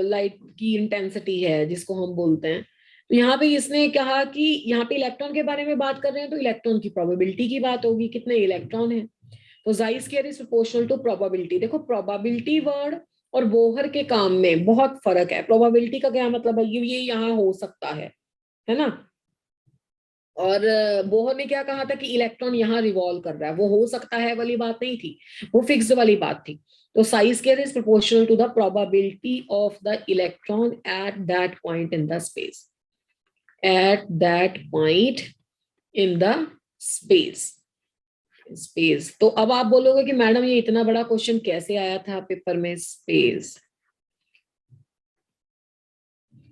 लाइट की इंटेंसिटी है जिसको हम बोलते हैं। तो यहाँ पे इसने कहा कि यहाँ पे इलेक्ट्रॉन के बारे में बात कर रहे हैं तो इलेक्ट्रॉन की प्रोबेबिलिटी की बात होगी, कितने इलेक्ट्रॉन है। तो psi square is proportional to probability. देखो प्रोबेबिलिटी वर्ड और बोहर के काम में बहुत फर्क है। प्रोबेबिलिटी का क्या मतलब है, ये यहाँ हो सकता है ना। और बोहर ने क्या कहा था कि इलेक्ट्रॉन यहाँ रिवॉल्व कर रहा है, वो हो सकता है वाली बात नहीं थी, वो फिक्स्ड वाली बात थी। तो psi square is proportional to the probability of the electron at that point in the space, at that point in the space. तो अब आप बोलोगे कि मैडम ये इतना बड़ा क्वेश्चन कैसे आया था पेपर में, स्पेस।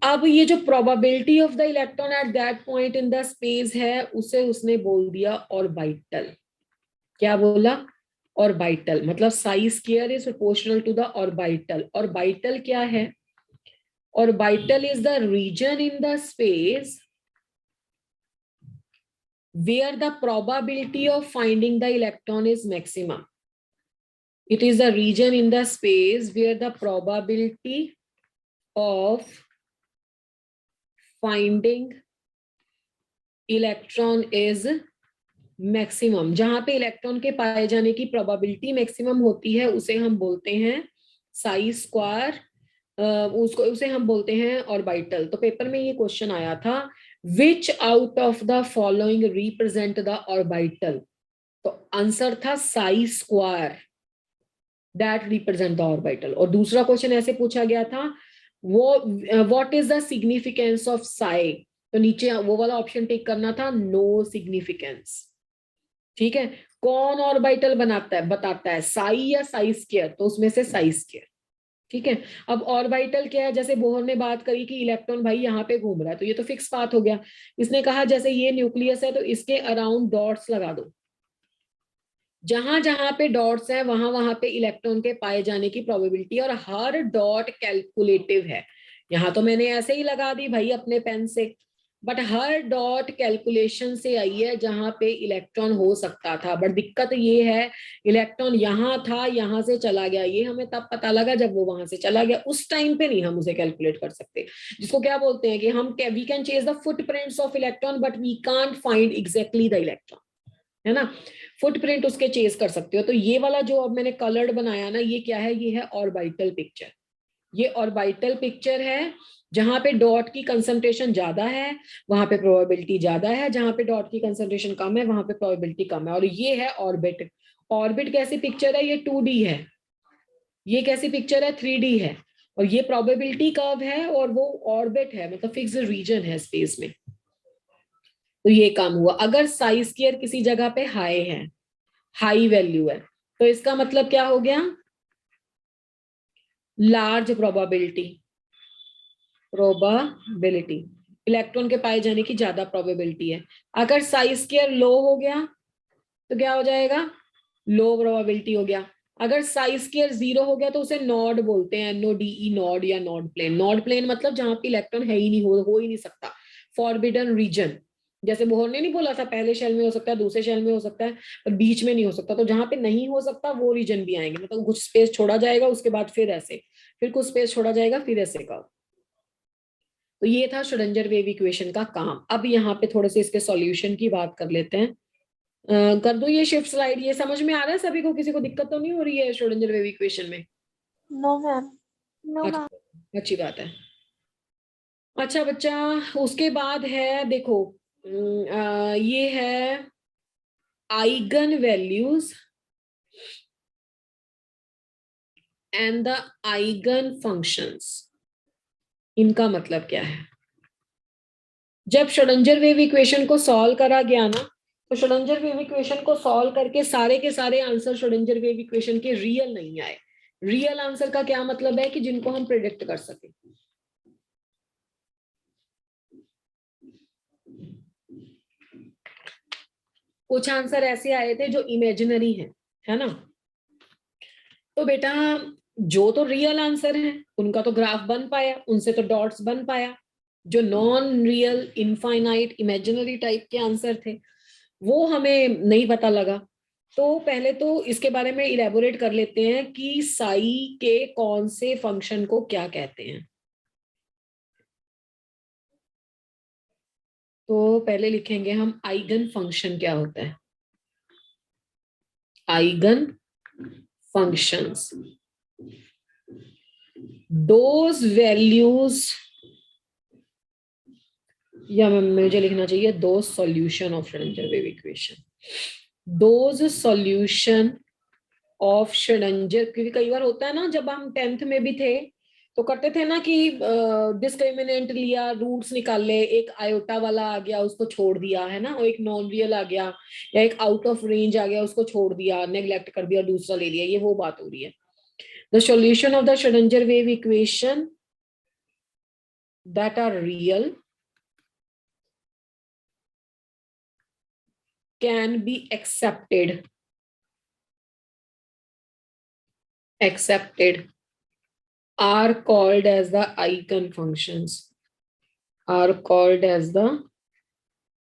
अब ये जो probability of the electron at that point in the space है उसे उसने बोल दिया ऑर्बिटल। क्या बोला, ऑर्बिटल। मतलब psi square is proportional to the orbital. Orbital क्या है, orbital is the region in the space where the probability of finding the electron is maximum. It is a region in the space where the probability of finding electron is maximum। जहां पे electron के पाए जाने की probability maximum होती है उसे हम बोलते हैं साई स्क्वायर, उसे हम बोलते हैं ऑर्बिटल। तो पेपर में ये क्वेश्चन आया था, which out of the following represent the orbital. तो आंसर था Sai square that represent the orbital. और दूसरा क्वेश्चन ऐसे पूछा गया था, वो what is the significance of Sai. तो नीचे वो वाला ऑप्शन टिक करना था, नो सिग्निफिकेंस। ठीक है, कौन ऑर्बिटल बनाता है बताता है, साई या साई स्क्वायर, तो उसमें से साई स्क्वायर। ठीक है, अब ऑर्बिटल क्या है, जैसे बोहर ने बात करी कि इलेक्ट्रॉन भाई यहाँ पे घूम रहा है तो ये तो फिक्स बात हो गया। इसने कहा जैसे ये न्यूक्लियस है तो इसके अराउंड डॉट्स लगा दो, जहां जहां पे डॉट्स है वहां वहां पे इलेक्ट्रॉन के पाए जाने की प्रोबेबिलिटी, और हर डॉट कैलकुलेटिव है। यहाँ तो मैंने ऐसे ही लगा दी भाई अपने पेन से, बट हर डॉट कैलकुलेशन से आई है जहां पे इलेक्ट्रॉन हो सकता था। बट दिक्कत ये है, इलेक्ट्रॉन यहाँ था, यहाँ से चला गया, ये हमें तब पता लगा जब वो वहां से चला गया। उस टाइम पे नहीं हम उसे कैलकुलेट कर सकते, जिसको क्या बोलते हैं कि हम we can chase the footprints of electron but we can't find exactly the electron, है ना। फुटप्रिंट उसके चेज कर सकते हो। तो ये वाला जो अब मैंने कलर्ड बनाया ना, ये क्या है, ये है ऑर्बिटल पिक्चर। ये ऑर्बिटल पिक्चर है, जहां पे डॉट की कंसंट्रेशन ज्यादा है वहां पे प्रोबेबिलिटी ज्यादा है, जहां पे डॉट की कंसंट्रेशन कम है वहां पे प्रोबेबिलिटी कम है। और ये है ऑर्बिट। ऑर्बिट कैसी पिक्चर है, ये 2D है। ये कैसी पिक्चर है, 3D है। और ये प्रोबेबिलिटी कर्व है और वो ऑर्बिट है, मतलब फिक्स्ड रीजन है स्पेस में। तो ये काम हुआ। अगर साई स्क्वायर किसी जगह पे हाई है, हाई वैल्यू है, तो इसका मतलब क्या हो गया, लार्ज प्रोबेबिलिटी। प्रोबेबिलिटी इलेक्ट्रॉन के पाए जाने की ज्यादा प्रोबेबिलिटी है। अगर साई स्क्वायर लो हो गया तो क्या हो जाएगा, लो प्रोबेबिलिटी हो गया। अगर साई स्क्वायर 0 हो गया तो उसे नॉड बोलते हैं, NODE, नॉड या नॉड प्लेन। नॉड प्लेन मतलब जहां पे इलेक्ट्रॉन है ही नहीं, हो ही नहीं सकता, फॉरबिडन रीजन। जैसे बोहर ने नहीं बोला था पहले शेल में हो सकता है, दूसरे शेल में हो सकता है, पर बीच में नहीं हो सकता। तो जहां पे नहीं हो सकता वो रीजन भी आएंगे, मतलब कुछ स्पेस छोड़ा जाएगा, उसके बाद फिर ऐसे, फिर कुछ स्पेस छोड़ा जाएगा, फिर ऐसे का। तो ये था श्रोडिंगर वेव इक्वेशन का काम। अब यहाँ पे थोड़े से इसके सॉल्यूशन की बात कर लेते हैं। कर दो ये शिफ्ट स्लाइड। ये समझ में आ रहा है सभी को, किसी को दिक्कत तो नहीं हो रही है श्रोडिंगर वेव इक्वेशन में? No, ma'am. No, अच्छा, ma'am. अच्छी बात है। अच्छा बच्चा, उसके बाद है देखो, ये है eigen values and the eigen functions. इनका मतलब क्या है, जब श्रोडिंगर वेव इक्वेशन को सॉल्व करा गया ना, तो श्रोडिंगर वेव इक्वेशन को सॉल्व करके सारे के सारे आंसर श्रोडिंगर वेव इक्वेशन के रियल नहीं आए। रियल आंसर का क्या मतलब है कि जिनको हम प्रिडिक्ट कर सके। कुछ आंसर ऐसे आए थे जो इमेजिनरी है ना। तो बेटा जो तो रियल आंसर है उनका तो ग्राफ बन पाया, उनसे तो डॉट्स बन पाया। जो non real infinite imaginary type के आंसर थे वो हमें नहीं पता लगा। तो पहले तो इसके बारे में इलेबोरेट कर लेते हैं कि साई के कौन से फंक्शन को क्या कहते हैं। तो पहले लिखेंगे हम आइगन फंक्शन क्या होता है। आइगन फंक्शंस, दोज वैल्यूज, या मुझे लिखना चाहिए those solution of Schrodinger wave equation, those solution of Schrodinger. क्योंकि कई बार होता है ना, जब हम 10th में भी थे तो करते थे ना कि डिस्क्रिमिनेंट लिया, रूट्स निकाले, एक आयोटा वाला आ गया उसको छोड़ दिया है ना, और एक नॉन रियल आ गया, या एक आउट ऑफ रेंज आ गया उसको छोड़ दिया, नेग्लेक्ट कर दिया, दूसरा ले लिया, ये वो बात हो रही है। The solution of the Schrodinger wave equation that are real can be accepted are called as the eigen functions, are called as the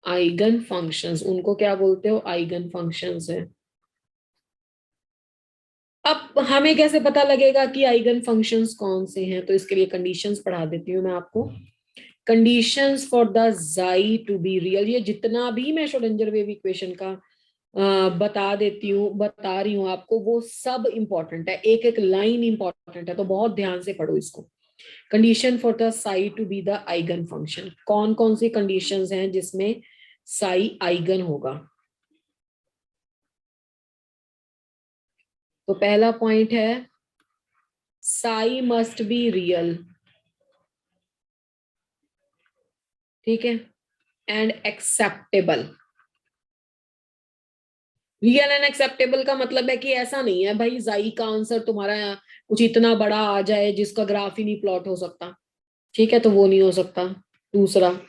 eigen functions। उनको क्या बोलते हो? eigen functions है। अब हमें कैसे पता लगेगा कि आइगन फंक्शंस कौन से हैं? तो इसके लिए कंडीशंस पढ़ा देती हूँ मैं आपको। कंडीशंस फॉर द जाई टू बी रियल, ये जितना भी मैं श्रोडिंगर वेव इक्वेशन का बता रही हूँ आपको, वो सब इंपॉर्टेंट है, एक एक लाइन इंपॉर्टेंट है, तो बहुत ध्यान से पढ़ो इसको। Condition for the Sai to be the eigen function, कौन कौन सी कंडीशंस हैं जिसमें साई आइगन होगा? तो पहला पॉइंट है साई मस्ट बी रियल, ठीक है, and acceptable. Real and acceptable का मतलब है कि ऐसा नहीं है भाई जाई का आंसर तुम्हारा कुछ इतना बड़ा आ जाए जिसका ग्राफ ही नहीं प्लॉट हो सकता, ठीक है, तो वो नहीं हो सकता। दूसरा,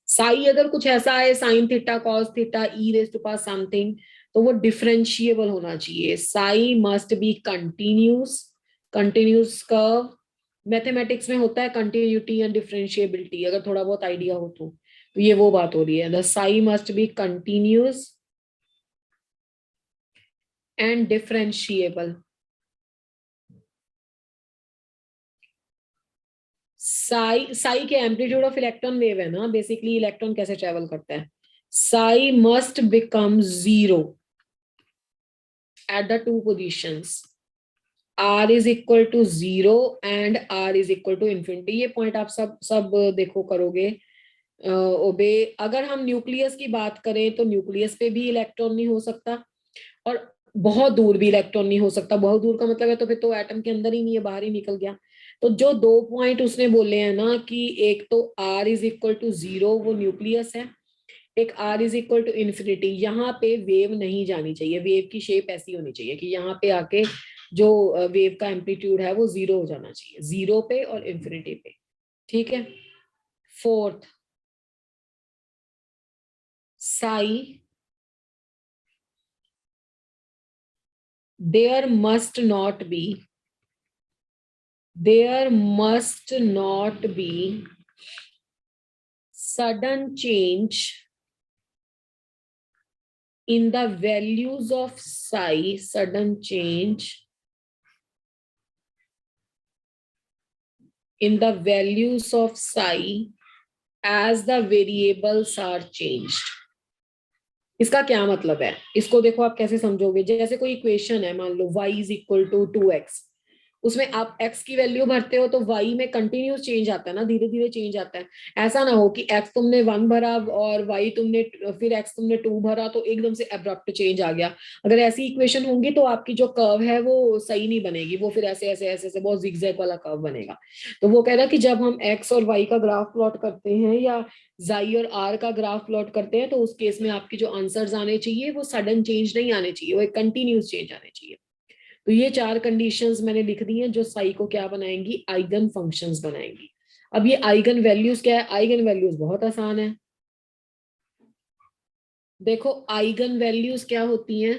साई अगर कुछ ऐसा है sine theta cos theta e raise to power something, तो वो डिफरेंशिएबल होना चाहिए। Psi must be continuous, continuous curve. Mathematics में होता है कंटिन्यूटी एंड डिफरेंशिएबिलिटी, अगर थोड़ा बहुत आइडिया हो तो ये वो बात हो रही है। The Sai must be continuous and differentiable. Sai के एम्पलीट्यूड ऑफ इलेक्ट्रॉन वेव है ना, बेसिकली इलेक्ट्रॉन कैसे ट्रेवल करता है। Sai must become zero at the two positions, r is equal to 0 and r is equal to infinity। ये पॉइंट आप सब देखो करोगे ओबे। अगर हम न्यूक्लियस की बात करें तो न्यूक्लियस पे भी इलेक्ट्रॉन नहीं हो सकता, और बहुत दूर भी इलेक्ट्रॉन नहीं हो सकता। बहुत दूर का मतलब है तो फिर तो एटम के अंदर ही नहीं है, बाहर ही निकल गया। तो जो दो पॉइंट उसने बोले हैं ना, कि एक तो r इज इक्वल टू 0 वो न्यूक्लियस है, एक r is equal to infinity, यहाँ पे वेव नहीं जानी चाहिए। वेव की शेप ऐसी होनी चाहिए कि यहाँ पे आके जो वेव का एम्पलीट्यूड है वो 0 हो जाना चाहिए, 0 पे और इन्फिनिटी पे, ठीक है। Fourth, Sai there must not be sudden change in the values of psi, sudden change in the values of psi as the variables are changed। इसका क्या मतलब है? इसको देखो आप कैसे समझोगे। जैसे कोई इक्वेशन है, मान लो y is equal to 2x, उसमें आप x की वैल्यू भरते हो तो y में कंटिन्यूस चेंज आता है ना, धीरे धीरे चेंज आता है। ऐसा ना हो कि x तुमने 1 भरा और y तुमने फिर x तुमने 2 भरा तो एकदम से अब्रप्ट चेंज आ गया। अगर ऐसी इक्वेशन होंगी तो आपकी जो कर्व है वो सही नहीं बनेगी, वो फिर ऐसे ऐसे ऐसे ऐसे बहुत जिगजैग वाला कर्व बनेगा। तो वो कह रहा है कि जब हम x और y का ग्राफ प्लॉट करते हैं या जाई और आर का ग्राफ प्लॉट करते हैं, तो उस केस में आपकी जो आंसर्स आने चाहिए वो सडन चेंज नहीं आने चाहिए, वो एक कंटिन्यूस चेंज आने चाहिए। तो ये 4 कंडीशंस मैंने लिख दी हैं जो साई को क्या बनाएंगी? आइगन फंक्शंस बनाएंगी। अब ये आइगन वैल्यूज क्या है? आइगन वैल्यूज बहुत आसान है। देखो आइगन वैल्यूज क्या होती हैं?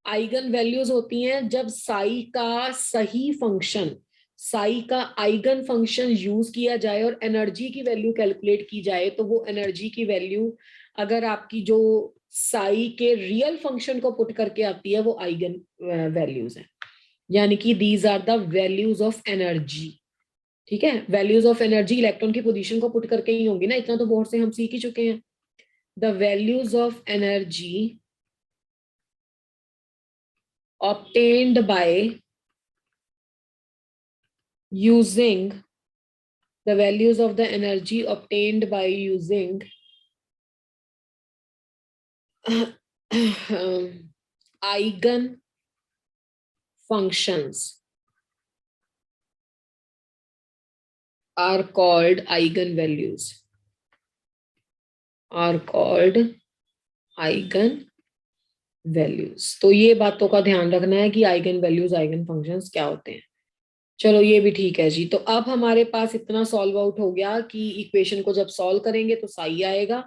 आइगन वैल्यूज होती हैं जब साई का सही फंक्शन, साई का आइगन फंक्शन यूज किया जाए और एनर्जी की वैल्यू कैलकुलेट की जाए, तो वो एनर्जी की वैल्यू अगर आपकी जो साई के रियल फंक्शन को पुट करके आती है वो आइगन वैल्यूज है। यानी कि these are the values of energy. ठीक है, वैल्यूज ऑफ एनर्जी इलेक्ट्रॉन की पोजीशन को पुट करके ही होंगी ना, इतना तो बोर्ड से हम सीख ही चुके हैं। The values of energy obtained by using the values of the energy obtained by using eigen functions are called eigenvalues, are called eigen values. तो ये बातों का ध्यान रखना है कि आइगन वैल्यूज आइगन फंक्शंस क्या होते हैं। चलो ये भी ठीक है जी। तो अब हमारे पास इतना सॉल्व आउट हो गया कि इक्वेशन को जब सॉल्व करेंगे तो साई आएगा,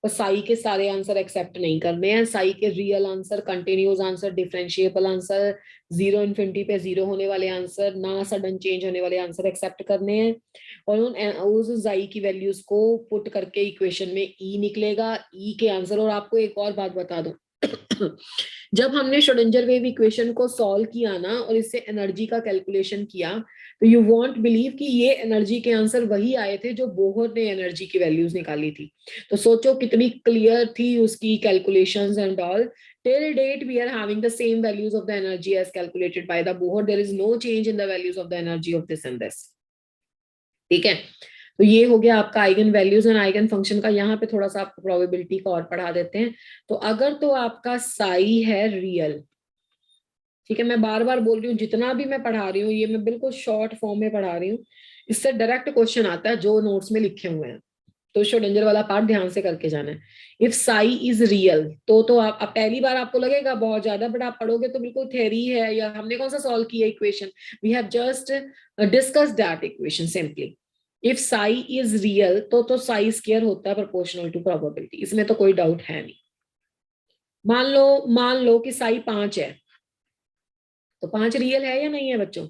और साई के सारे आंसर एक्सेप्ट नहीं करने हैं। साई के real answer, continuous answer, differentiable answer, zero infinity पे जीरो होने वाले आंसर, ना सडन चेंज होने वाले आंसर एक्सेप्ट करने हैं। और उस साई की वैल्यूज को पुट करके इक्वेशन में ई निकलेगा, ई के आंसर। और आपको एक और बात बता दूं, जब हमने श्रोडिंगर वेव इक्वेशन को सॉल्व किया ना और इससे एनर्जी का कैलकुलेशन किया, तो यू वॉन्ट बिलीव कि ये एनर्जी के आंसर वही आए थे जो बोहर ने एनर्जी की वैल्यूज निकाली थी। तो सोचो कितनी क्लियर थी उसकी calculations and all. till date we are having the same values of the energy as calculated by the Bohr. There is no change in the values of the energy of this and this. ठीक है, तो ये हो गया आपका eigen values and eigen function का। यहाँ पे थोड़ा सा आपको प्रोबेबिलिटी का और पढ़ा देते हैं। तो अगर तो आपका साई है रियल, ठीक है, मैं बार बार बोल रही हूँ, जितना भी मैं पढ़ा रही हूँ ये मैं बिल्कुल शॉर्ट फॉर्म में पढ़ा रही हूँ, इससे डायरेक्ट क्वेश्चन आता है जो नोट्स में लिखे हुए हैं। तो श्रोडिंगर वाला पार्ट ध्यान से करके जाना है। इफ साई इज रियल तो आप पहली बार आपको लगेगा बहुत ज्यादा, बट आप पढ़ोगे तो बिल्कुल थ्योरी है, या हमने कौन सा सॉल्व किया equation, we have just discuss that equation simply. If psi is real तो साई स्क्वायर होता है प्रोपोर्शनल टू प्रोबेबिलिटी, इसमें तो कोई डाउट है नहीं। मान लो कि साई 5 है, तो 5 रियल है या नहीं है बच्चों?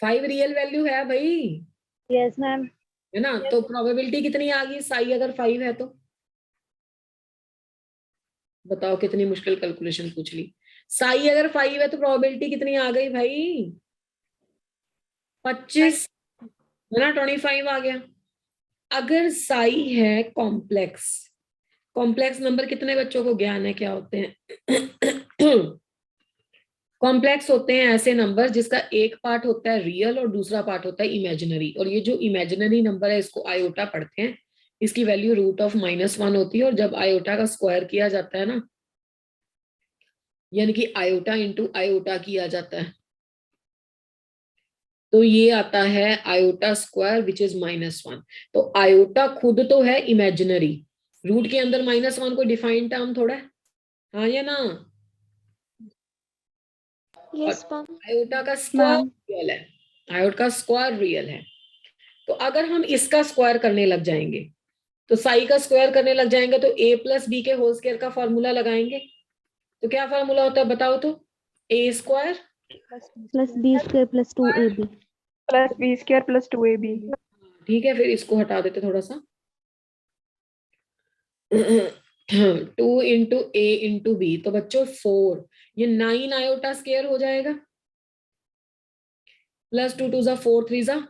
5 रियल वैल्यू है भाई, Yes, ma'am. है ना? तो प्रोबेबिलिटी कितनी आ गई साई अगर 5 है तो? बताओ कितनी मुश्किल कैलकुलेशन पूछ ली। साई अगर 5 है तो प्रोबेबिलिटी कितनी आ गई भाई? 25, है ना? 25 आ गया। अगर साई है कॉम्प्लेक्स, कॉम्प्लेक्स नंबर कितने बच्चों को ज्ञान है क्या होते हैं? कॉम्प्लेक्स होते हैं ऐसे नंबर जिसका एक पार्ट होता है रियल और दूसरा पार्ट होता है इमेजिनरी। और ये जो इमेजिनरी नंबर है इसको आयोटा पढ़ते हैं, इसकी वैल्यू √(-1) होती है। और जब आयोटा का स्क्वायर किया जाता है ना, यानी कि आयोटा इंटू आयोटा किया जाता है, तो ये आता है आयोटा स्क्वायर विच इज -1। तो आयोटा खुद तो है इमेजिनरी, रूट के अंदर -1 कोई डिफाइंड टर्म थोड़ा है, हाँ या ना? Yes, ma'am. आयोटा का स्क्वायर रियल है, आयोटा का स्क्वायर रियल है। तो अगर हम इसका स्क्वायर करने लग जाएंगे, तो साई का स्क्वायर करने लग जाएंगे, तो a + b के होल स्क्वायर का फॉर्मूला लगाएंगे। तो क्या फॉर्मूला होता है बताओ तो? a² Plus B square plus 2AB. plus b square plus 2ab. ठीक है, फिर इसको हटा देते थोड़ा सा। 2 × a × b, तो बच्चों 4, ये 9 आयोटा स्क्वायर हो जाएगा, प्लस 2 2 4 3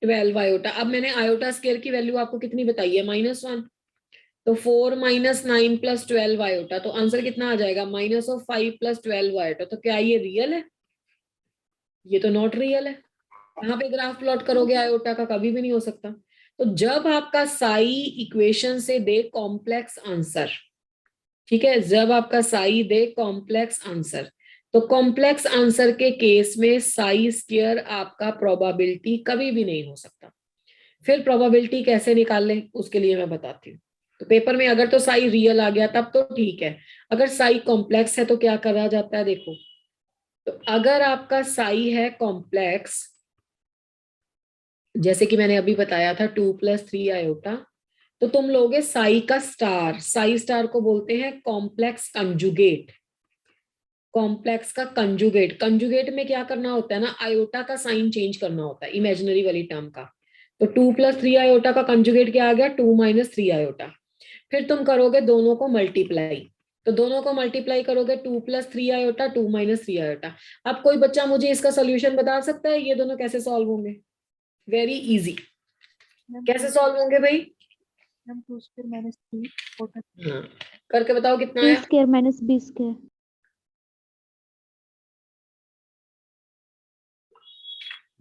12 आयोटा। अब मैंने आयोटा स्क्वायर की वैल्यू आपको कितनी बताई है? -1। तो 4 - 9 + 12 आयोटा, तो आंसर कितना आ जाएगा? -5 + 12 आयोटा। तो क्या ये रियल है? ये तो नॉट रियल है। यहाँ पे ग्राफ प्लॉट करोगे आयोटा का, कभी भी नहीं हो सकता। तो जब आपका साई इक्वेशन से दे कॉम्प्लेक्स आंसर, ठीक है, जब आपका साई दे कॉम्प्लेक्स आंसर, तो कॉम्प्लेक्स आंसर के केस में साई स्क्वायर आपका प्रोबेबिलिटी कभी भी नहीं हो सकता। फिर प्रोबेबिलिटी कैसे निकाल लें उसके लिए मैं बताती हूँ। तो पेपर में अगर तो साई रियल आ गया तब तो ठीक है, अगर साई कॉम्प्लेक्स है तो क्या करा जाता है देखो। तो अगर आपका साई है कॉम्प्लेक्स, जैसे कि मैंने अभी बताया था 2 + 3 आयोटा, तो तुम लोगे साई का स्टार, साई स्टार को बोलते हैं कॉम्प्लेक्स कंजुगेट, कॉम्प्लेक्स का कंजुगेट। कंजुगेट में क्या करना होता है ना, आयोटा का साइन चेंज करना होता है इमेजिनरी वाली टर्म का। तो 2+3 आयोटा का कंजुगेट क्या आ गया, 2 - 3 आयोटा। फिर तुम करोगे दोनों को मल्टीप्लाई, तो दोनों को मल्टीप्लाई करोगे 2+3 आयोटा 2 - 3 आयोटा। अब कोई बच्चा मुझे इसका सोल्यूशन बता सकता है ये दोनों कैसे सॉल्व होंगे? Very easy. कैसे सॉल्व होंगे भाई? 2 square minus 3 हाँ, करके बताओ कितना A आया? square minus B square.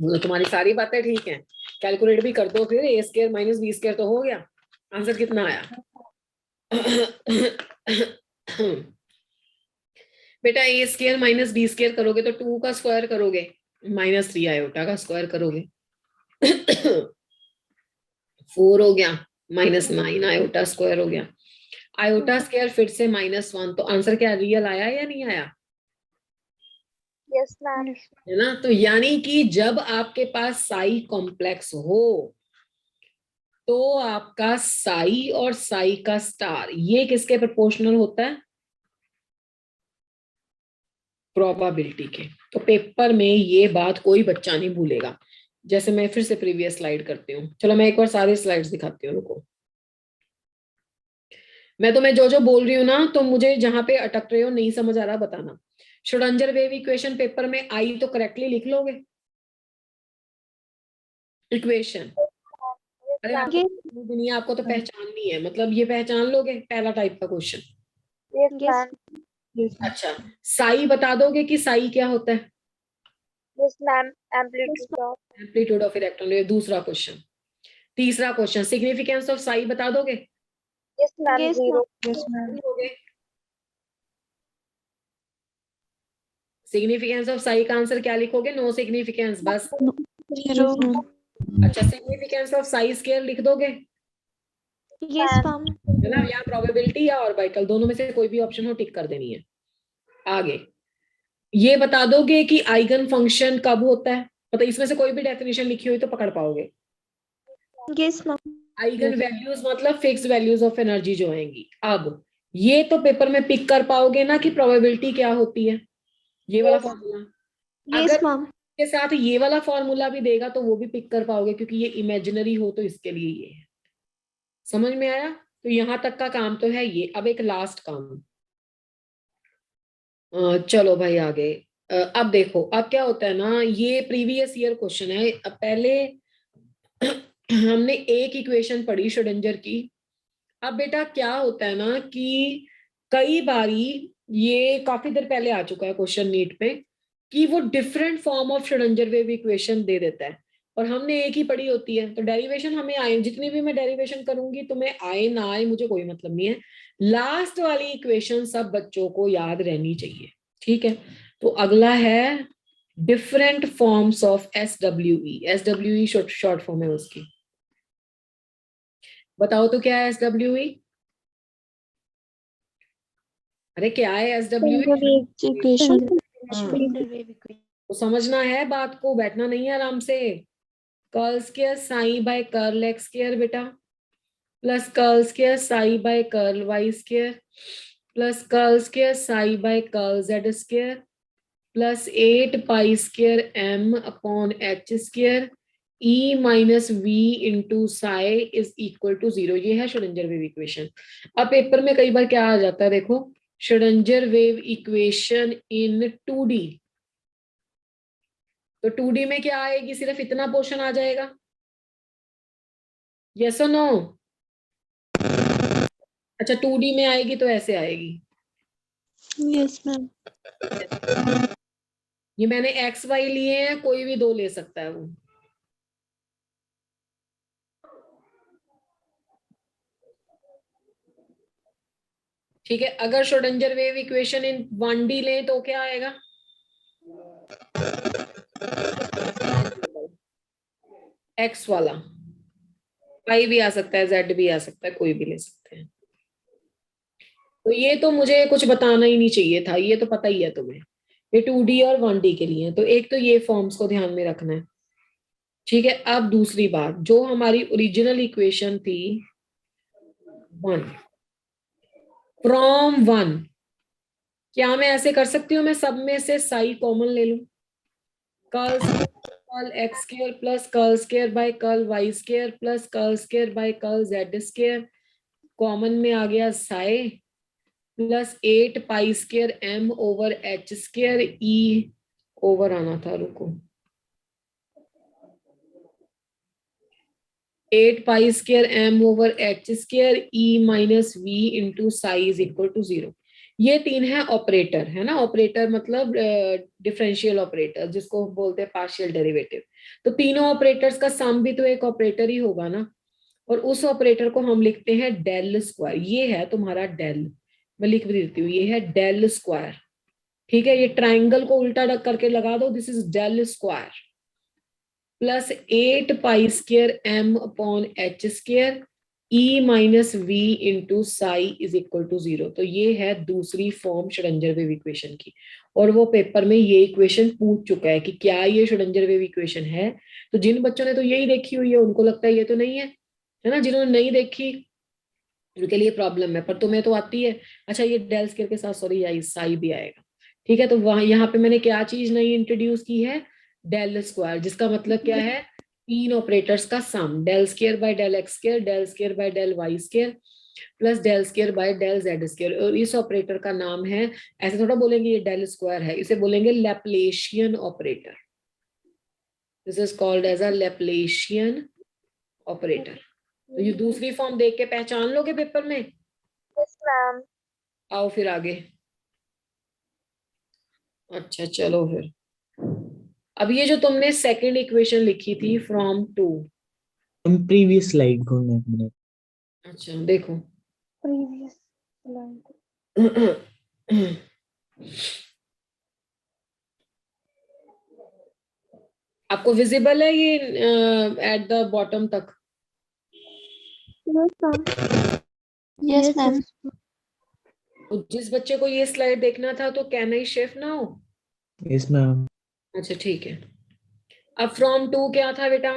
तो तुम्हारी सारी बातें ठीक हैं, कैलकुलेट भी कर दो फिर। A² - B² तो हो गया। आंसर कितना आया? बेटा A² - B² करोगे तो 2 का स्क्वायर करोगे, -3 आयोटा का स्क्वायर करोगे, 4 हो गया, -9 आयोटा स्क्वायर हो गया, आयोटा स्क्वायर फिर से -1। तो आंसर क्या रियल आया या नहीं आया? Yes, ma'am. है ना? तो यानी कि जब आपके पास साई कॉम्प्लेक्स हो तो आपका साई और साई का स्टार ये किसके प्रोपोर्शनल होता है? प्रोबेबिलिटी के। तो पेपर में ये बात कोई बच्चा नहीं भूलेगा। जैसे मैं फिर से प्रीवियस स्लाइड करती हूँ, चलो मैं एक बार सारे स्लाइड्स दिखाती हूँ, रुको। मैं तुम्हें जो जो बोल रही हूँ ना, तो मुझे जहां पे अटक रहे हो नहीं समझ आ रहा बताना। श्रोडिंगर वेव इक्वेशन पेपर में आई तो करेक्टली लिख लोगे इक्वेशन। अरे आपको भी नहीं है, आपको तो पहचाननी है, मतलब ये पहचान लोगे पहला टाइप का क्वेश्चन। Yes, अच्छा, साई बता दोगे कि साई क्या होता है? yes, ma'am. Amplitude of. Amplitude of electron wave. दूसरा क्वेश्चन। तीसरा क्वेश्चन, सिग्निफिकेंस ऑफ साई बता दोगे? Yes, ma'am. Yes, Zero. ma'am. Significance of Sai का आंसर क्या लिखोगे? नो सिग्निफिकेंस बस। Zero. Yes, ma'am. अच्छा, सिग्निफिकेंस ऑफ साई स्केयर लिख दोगे? Yes, ma'am. है ना, या प्रोबेबिलिटी या ऑर्बिटल, दोनों में से कोई भी ऑप्शन हो टिक कर देनी है। आगे ये बता दोगे कि आइगन फंक्शन कब होता है? मतलब इसमें से कोई भी डेफिनेशन लिखी हुई तो पकड़ पाओगे। Yes, ma'am. आइगन वैल्यूज मतलब फिक्स वैल्यूज ऑफ एनर्जी जो आएंगी। अब ये तो पेपर में पिक कर पाओगे ना कि प्रोबेबिलिटी क्या होती है, ये वाला फॉर्मूला। Yes, अगर ma'am. के साथ ये वाला फॉर्मूला भी देगा तो वो भी पिक कर पाओगे, क्योंकि ये इमेजिनरी हो तो इसके लिए ये है। समझ में आया? तो यहां तक का काम तो है ये। अब एक लास्ट काम, चलो भाई आगे। अब देखो, अब क्या होता है ना, ये प्रीवियस ईयर क्वेश्चन है। अब पहले हमने एक इक्वेशन पढ़ी श्रोडिंगर की। अब बेटा क्या होता है ना कि कई बारी, ये काफी देर पहले आ चुका है क्वेश्चन नीट पे, कि वो different form of Schrodinger wave equation दे देता है और हमने एक ही पढ़ी होती है। तो डेरिवेशन हमें आए, जितनी भी मैं डेरिवेशन करूंगी तुम्हें आए ना आए मुझे कोई मतलब नहीं है, लास्ट वाली इक्वेशन सब बच्चों को याद रहनी चाहिए। ठीक है, तो अगला है different forms of SWE। SWE short form है उसकी। बताओ तो क्या है SWE? अरे क्या है SWE? Equation. तो समझना है बात को, बैठना नहीं है आराम से। Curl square psi by curl x square बेटा, plus curl square psi by curl y square, plus curl square psi by curl z square, plus 8 pi square m upon h square E minus we into psi is equal to 0। ये है Schrodinger wave equation. अब paper में कई बार क्या आ जाता है, देखो, Schrodinger wave equation in 2D। तो 2D में क्या आएगी? सिर्फ इतना पोर्शन आ जाएगा, यस और नो? अच्छा, 2D में आएगी तो ऐसे आएगी। Yes, ma'am. ये मैंने एक्स वाई लिए हैं, कोई भी दो ले सकता है वो। ठीक है, अगर Schrodinger wave equation in 1D लें तो क्या आएगा? एक्स वाला, वाई भी आ सकता है, जेड भी आ सकता है, कोई भी ले सकते हैं। तो ये तो मुझे कुछ बताना ही नहीं चाहिए था, ये तो पता ही है तुम्हें। ये 2D और 1D के लिए। तो एक तो ये फॉर्म्स को ध्यान में रखना है। ठीक है, अब दूसरी बात, जो हमारी ओरिजिनल इक्वेशन थी 1 फ्रॉम 1। क्या मैं ऐसे कर सकती हूँ, मैं सब में से साई कॉमन ले लूं, curl x square plus curl square by curl y square plus curl square by curl z square, common में आ गया psi plus 8 pi square m over h square e over आना था, रुको 8 pi square m over h square E minus we into psi is equal to 0। ये तीन है operator, है ना। ऑपरेटर मतलब डिफरेंशियल ऑपरेटर, जिसको बोलते हैं पार्शियल डेरिवेटिव। तो तीनों ऑपरेटर्स का सम भी तो एक ऑपरेटर ही होगा ना, और उस ऑपरेटर को हम लिखते हैं डेल स्क्वायर। ये है तुम्हारा डेल, मैं लिख भी देती हूँ, ये है डेल स्क्वायर। ठीक है, ये ट्राइंगल को उल्टा करके लगा दो, this is del square plus 8 pi square m upon h square E minus we into psi is equal to 0। तो ये है दूसरी फॉर्म श्रोडिंगर वेव इक्वेशन की, और वो पेपर में ये इक्वेशन पूछ चुका है कि क्या ये श्रोडिंगर वेव इक्वेशन है। तो जिन बच्चों ने तो यही देखी हुई है उनको लगता है ये तो नहीं है ना। जिन्होंने नहीं देखी उनके लिए प्रॉब्लम है, पर तुम्हें तो आती है। अच्छा, ये डेल स्क्वायर के साथ सॉरी साई भी आएगा। ठीक है, तो वहां यहाँ पे मैंने क्या चीज नई इंट्रोड्यूस की है, डेल स्क्वायर, जिसका मतलब क्या है, तीन ऑपरेटर्स का sum, del square by del x square, del square by del y square plus del square by del z square. और इस ऑपरेटर का नाम है, ऐसे थोड़ा बोलेंगे ये डेल स्क्वायर है, इसे बोलेंगे Laplacian operator. This is called as a Laplacian operator. तो ये दूसरी फॉर्म देख के पहचान लोगे पेपर में। Yes, ma'am. आओ फिर आगे। अच्छा चलो फिर, अब ये जो तुमने सेकंड इक्वेशन लिखी थी फ्रॉम 2, प्रीवियस स्लाइड को एक मिनट। अच्छा देखो Previous slide. आपको विजिबल है ये एट द बॉटम तक? Yes, ma'am. Yes, ma'am. तो जिस बच्चे को ये स्लाइड देखना था तो can I shift now? Yes ma'am. अच्छा ठीक है। अब फ्रॉम 2 क्या था बेटा,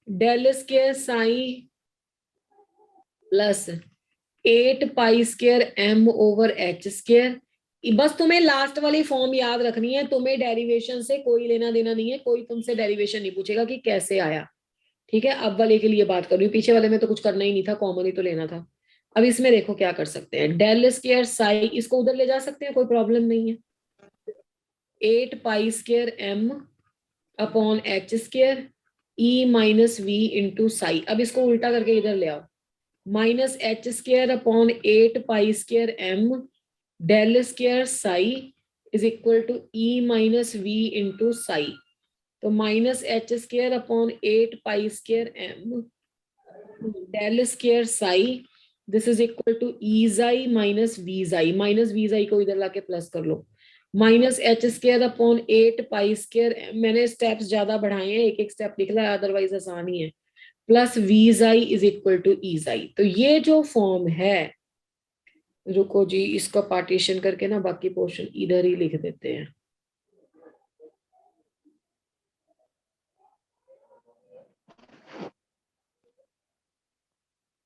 del square psi plus 8 pi square m over h square. बस तुम्हें लास्ट वाली फॉर्म याद रखनी है, तुम्हें डेरिवेशन से कोई लेना देना नहीं है, कोई तुमसे डेरिवेशन नहीं पूछेगा कि कैसे आया। ठीक है, अब वाले के लिए बात कर रही हूँ, पीछे वाले में तो कुछ करना ही नहीं था, कॉमन ही तो लेना था। अब इसमें देखो क्या कर सकते हैं, डेल स्क्वायर साई, इसको उधर ले जा सकते हैं, कोई प्रॉब्लम नहीं है। 8 pi square m upon h square E minus we into psi. अब इसको उल्टा करके इधर ले आओ, minus h square upon 8 pi square m del square psi is equal to E minus we into psi. तो minus h square upon 8 pi square m del square psi this is equal to E psi minus V psi, minus V psi को इधर लाके plus कर लो, minus h square upon 8 pi square, मैंने steps ज्यादा बढ़ाए हैं, एक एक स्टेप लिख रहा है, अदरवाइज आसान ही है, प्लस वी जाई इज इक्वल टू ई जाई। तो ये जो फॉर्म है, रुको जी इसका पार्टीशन करके ना बाकी पोर्शन इधर ही लिख देते हैं।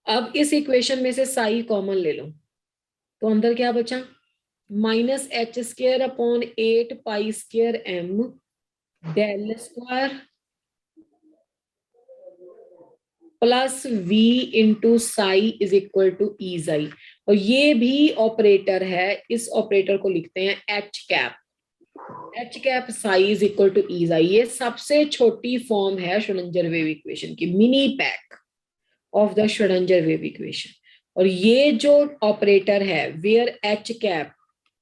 अब इस इक्वेशन में से साई कॉमन ले लो, तो अंदर क्या बचा, minus h square upon 8 pi square m del square plus V into psi is equal to E psi. और ये भी ऑपरेटर है, इस ऑपरेटर को लिखते हैं H cap, H cap psi is equal to E psi. ये सबसे छोटी फॉर्म है श्रोडिंगर वेव इक्वेशन की, mini pack of the Schrodinger wave equation. और ये जो ऑपरेटर है वेयर एच कैप,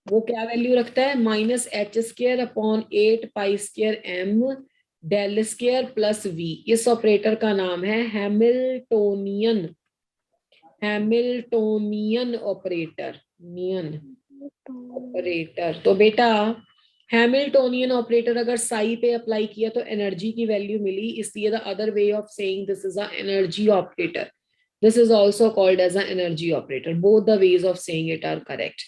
वो क्या वैल्यू रखता है, minus h square upon 8 pi square m del square plus v. इस ऑपरेटर का नाम है हैमिल्टोनियन, हैमिल्टोनियन ऑपरेटर, नियन ऑपरेटर। तो बेटा हैमिल्टोनियन ऑपरेटर अगर साई पे अप्लाई किया तो एनर्जी की वैल्यू मिली, इसलिए the other way of saying this is a energy operator, this is also called as a energy operator. Both the ways of saying it are correct.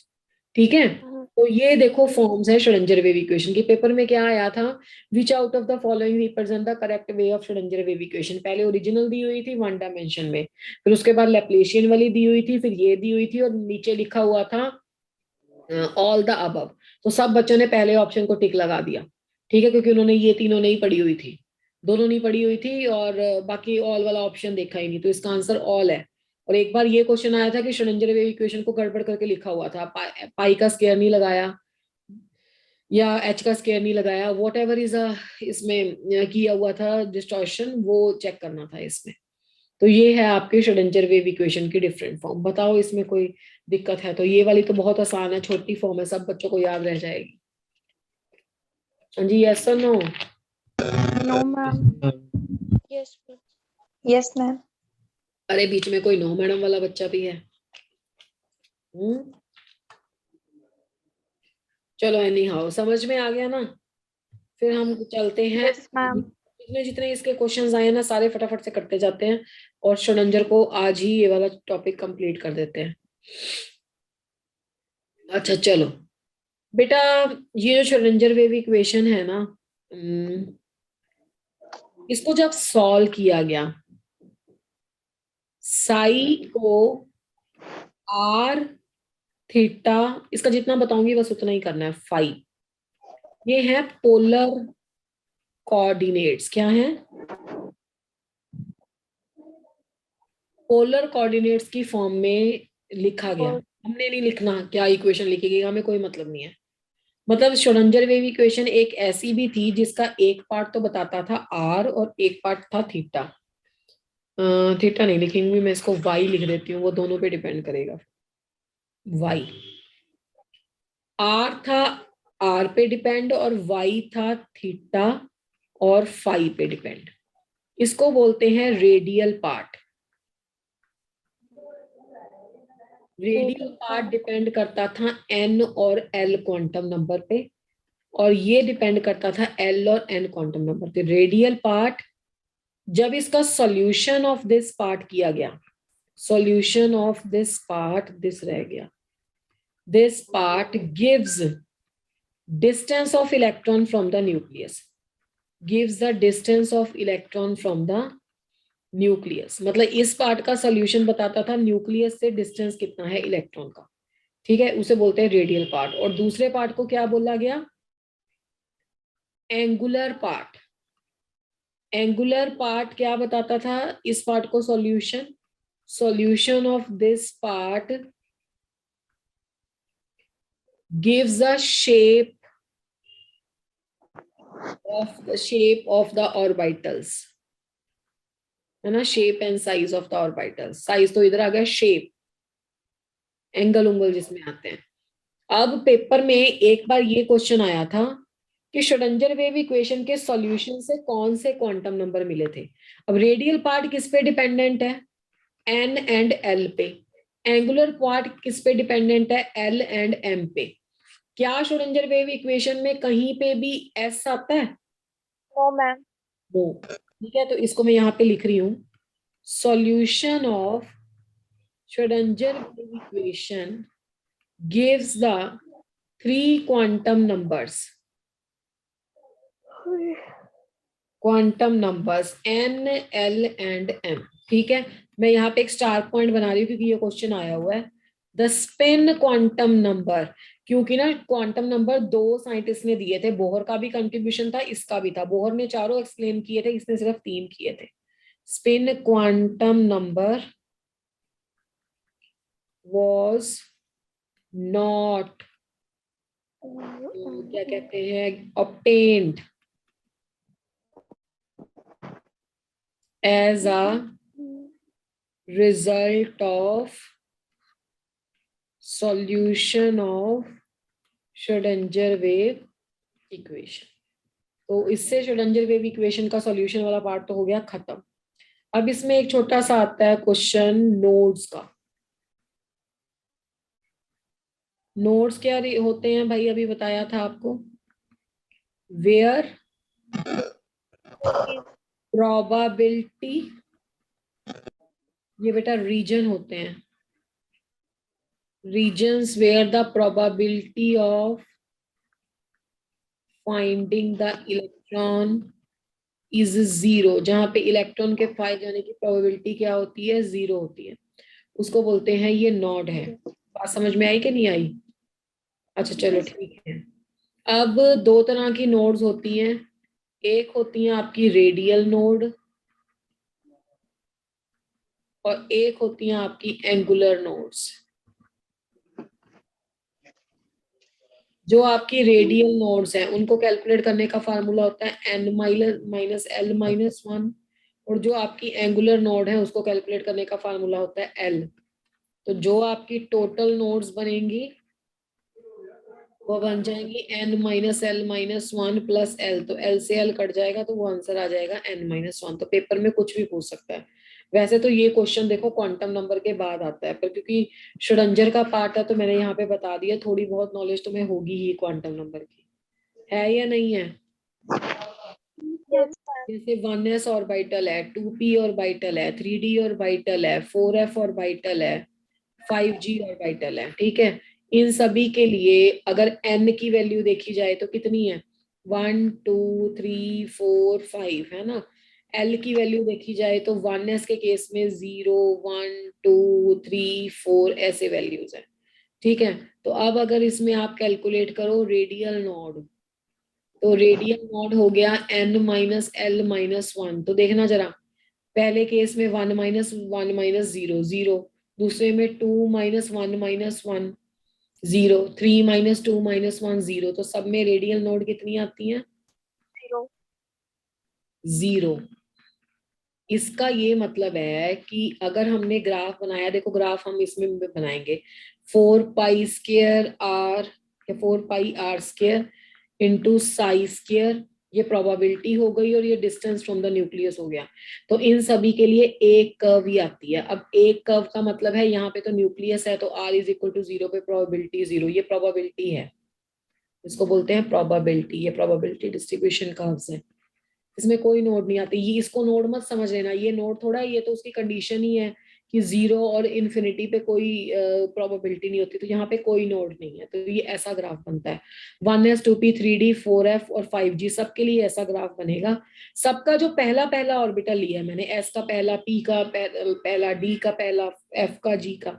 ठीक है, हाँ। तो ये देखो फॉर्म्स है श्रोडिंगर वेव इक्वेशन के। पेपर में क्या आया था, which out of the following represent the correct way of Schrodinger wave equation. पहले ओरिजिनल दी हुई थी 1 डायमेंशन में, फिर उसके बाद लैप्लेशियन वाली दी हुई थी, फिर ये दी हुई थी, और नीचे लिखा हुआ था ऑल द अबव। तो सब बच्चों ने पहले ऑप्शन को टिक लगा दिया, ठीक है, क्योंकि उन्होंने ये तीनों नहीं पढ़ी हुई थी, दोनों नहीं पढ़ी हुई थी, और बाकी ऑल वाला ऑप्शन देखा ही नहीं, तो इसका आंसर ऑल है। और एक बार ये क्वेश्चन आया था कि श्रोडिंगर वेव इक्वेशन को गड़बड़ करके लिखा हुआ था, पाई का स्क्वायर नहीं लगाया या एच का स्क्वायर नहीं लगाया, वॉट एवर इज इसमें किया हुआ था डिस्टॉर्शन, वो चेक करना था इसमें। तो ये है आपके श्रोडिंगर वेव इक्वेशन की डिफरेंट फॉर्म। बताओ इसमें कोई दिक्कत है तो? ये वाली तो बहुत आसान है, छोटी फॉर्म है, सब बच्चों को याद रह जाएगी। हाँ जी, यस और no? No, ma'am. Yes, ma'am. Yes, ma'am. अरे बीच में कोई नो मैडम वाला बच्चा भी है? चलो एनी हाउ, समझ में आ गया ना? फिर हम चलते हैं, Yes, ma'am. जितने जितने इसके क्वेश्चंस आए ना सारे फटाफट से करते जाते हैं, और श्रोडिंगर को आज ही ये वाला टॉपिक कंप्लीट कर देते हैं। अच्छा चलो बेटा, ये जो श्रोडिंगर वेव इक्वेशन है ना, इसको जब सॉल्व किया गया, साई को आर थीटा, इसका जितना बताऊंगी बस उतना ही करना है, फाई, ये है पोलर कोऑर्डिनेट्स। क्या है? पोलर कोऑर्डिनेट्स की फॉर्म में लिखा गया। हमने नहीं लिखना क्या इक्वेशन लिखी गई, हमें कोई मतलब नहीं है। मतलब श्रोडिंगर वेव इक्वेशन एक ऐसी भी थी जिसका एक पार्ट तो बताता था आर और एक पार्ट था थीटा। थीटा नहीं लिखेंगी मैं, इसको वाई लिख देती हूँ, वो दोनों पे डिपेंड करेगा। वाई, आर था आर पे डिपेंड, और वाई था थीटा और फाई पे डिपेंड। इसको बोलते हैं radial part. Radial part depend करता था एन और एल क्वांटम नंबर पे, और ये डिपेंड करता था एल और एन क्वांटम नंबर पे। रेडियल पार्ट, जब इसका सॉल्यूशन ऑफ दिस पार्ट किया गया, solution of this part, this रह गया, this part gives distance of electron from the nucleus, gives the distance of electron from the nucleus। मतलब इस part का सॉल्यूशन बताता था न्यूक्लियस से डिस्टेंस कितना है इलेक्ट्रॉन का, ठीक है, उसे बोलते हैं रेडियल पार्ट। और दूसरे पार्ट को क्या बोला गया? Angular part. एंगुलर पार्ट क्या बताता था इस पार्ट को? Solution, solution of this part gives a shape of the orbitals, है ना, shape and size of the orbitals. Size तो इधर आ गया, शेप, एंगल उंगल जिसमें आते हैं। अब पेपर में एक बार ये क्वेश्चन आया था कि श्रोडिंगर वेव इक्वेशन के सॉल्यूशन से कौन से क्वांटम नंबर मिले थे। अब रेडियल पार्ट किस पे डिपेंडेंट है? एन एंड एल पे। एंगुलर पार्ट किस पे डिपेंडेंट है? एल एंड एम पे। क्या श्रोडिंगर वेव इक्वेशन में कहीं पे भी एस आता है? No, ma'am. नो। ठीक है, तो इसको मैं यहाँ पे लिख रही हूँ, solution of Schrodinger wave equation gives the 3 quantum numbers n, l and m। ठीक है, मैं यहाँ पे एक स्टार पॉइंट बना रही हूँ क्योंकि ये क्वेश्चन आया हुआ है। द स्पिन क्वांटम नंबर, क्योंकि ना क्वांटम नंबर 2 साइंटिस्ट ने दिए थे, बोहर का भी कंट्रीब्यूशन था, इसका भी था। बोहर ने 4 एक्सप्लेन किए थे, इसने सिर्फ 3 किए थे। Spin quantum number was not क्या कहते हैं, obtained as a result of solution of Schrodinger wave equation. तो इससे श्रोडिंगर वेव इक्वेशन का सॉल्यूशन वाला पार्ट तो हो गया खत्म। अब इसमें एक छोटा सा आता है क्वेश्चन नोड्स का। नोड्स क्या होते हैं भाई, अभी बताया था आपको, वेयर प्रोबेबिलिटी, ये बेटा रीजन होते हैं, regions where the probability of finding the electron is zero, जहां पे इलेक्ट्रॉन के पाए जाने की प्रोबेबिलिटी क्या होती है, जीरो होती है, उसको बोलते हैं ये नोड है। बात समझ में आई कि नहीं आई? अच्छा चलो ठीक है। अब दो तरह की नोड्स होती हैं, एक होती है आपकी रेडियल नोड और एक होती हैं आपकी एंगुलर नोड्स। जो आपकी रेडियल नोड्स हैं उनको कैलकुलेट करने का फार्मूला होता है n माइनस l माइनस 1, और जो आपकी एंगुलर नोड है उसको कैलकुलेट करने का फार्मूला होता है l। तो जो आपकी टोटल नोड्स बनेंगी वो बन जाएंगी n minus l minus 1 plus l, तो l से l कट जाएगा तो वो आंसर आ जाएगा n माइनस 1। तो पेपर में कुछ भी पूछ सकता है। वैसे तो ये क्वेश्चन देखो क्वांटम नंबर के बाद आता है, पर क्योंकि षडंजर का पार्ट है तो मैंने यहाँ पे बता दिया, थोड़ी बहुत नॉलेज तुम्हें होगी ही क्वांटम नंबर की, है या नहीं है? Yes, जैसे 1s ऑर्बिटल है, 2p ऑर्बिटल है, 3d ऑर्बिटल है, 4f ऑर्बिटल है, 5g ऑर्बिटल है, ठीक है। इन सभी के लिए अगर n की वैल्यू देखी जाए तो कितनी है, 1 2 3 4 5 है ना। l की वैल्यू देखी जाए तो 1s के केस में 0 1 2 3 4 ऐसे वैल्यूज है, ठीक है। तो अब अगर इसमें आप कैलकुलेट करो रेडियल नोड, तो रेडियल नोड हो गया n माइनस l माइनस 1। तो देखना जरा, पहले केस में 1 माइनस 1 माइनस 0 0, दूसरे में 2 माइनस 1 माइनस 1 0, 3 माइनस 2 माइनस 1 0, तो सब में रेडियल नोड कितनी आती है, 0. 0। इसका ये मतलब है कि अगर हमने ग्राफ बनाया, देखो ग्राफ हम इसमें बनाएंगे 4 पाई स्क्वायर आर या 4 pi r square into psi square, ये प्रोबेबिलिटी हो गई और ये डिस्टेंस फ्रॉम द न्यूक्लियस हो गया। तो इन सभी के लिए एक कर्व ही आती है। अब एक कर्व का मतलब है यहाँ पे तो न्यूक्लियस है तो r इज इक्वल टू 0 पे प्रोबेबिलिटी 0, ये प्रोबेबिलिटी है, इसको बोलते हैं प्रोबेबिलिटी। ये प्रोबेबिलिटी डिस्ट्रीब्यूशन कर्व्स है, इसमें कोई नोड नहीं आती। ये इसको नोड मत समझ लेना, ये नोड थोड़ा, ये तो उसकी कंडीशन ही है कि 0 और इन्फिनिटी पे कोई प्रोबेबिलिटी नहीं होती, तो यहाँ पे कोई नोड नहीं है, तो ये ऐसा ग्राफ बनता है। 1s 2p 3d 4f और 5g सबके लिए ऐसा ग्राफ बनेगा। सबका जो पहला पहला ऑर्बिटल लिया है मैंने, s का पहला, p का पहला, d का पहला, f का, g का,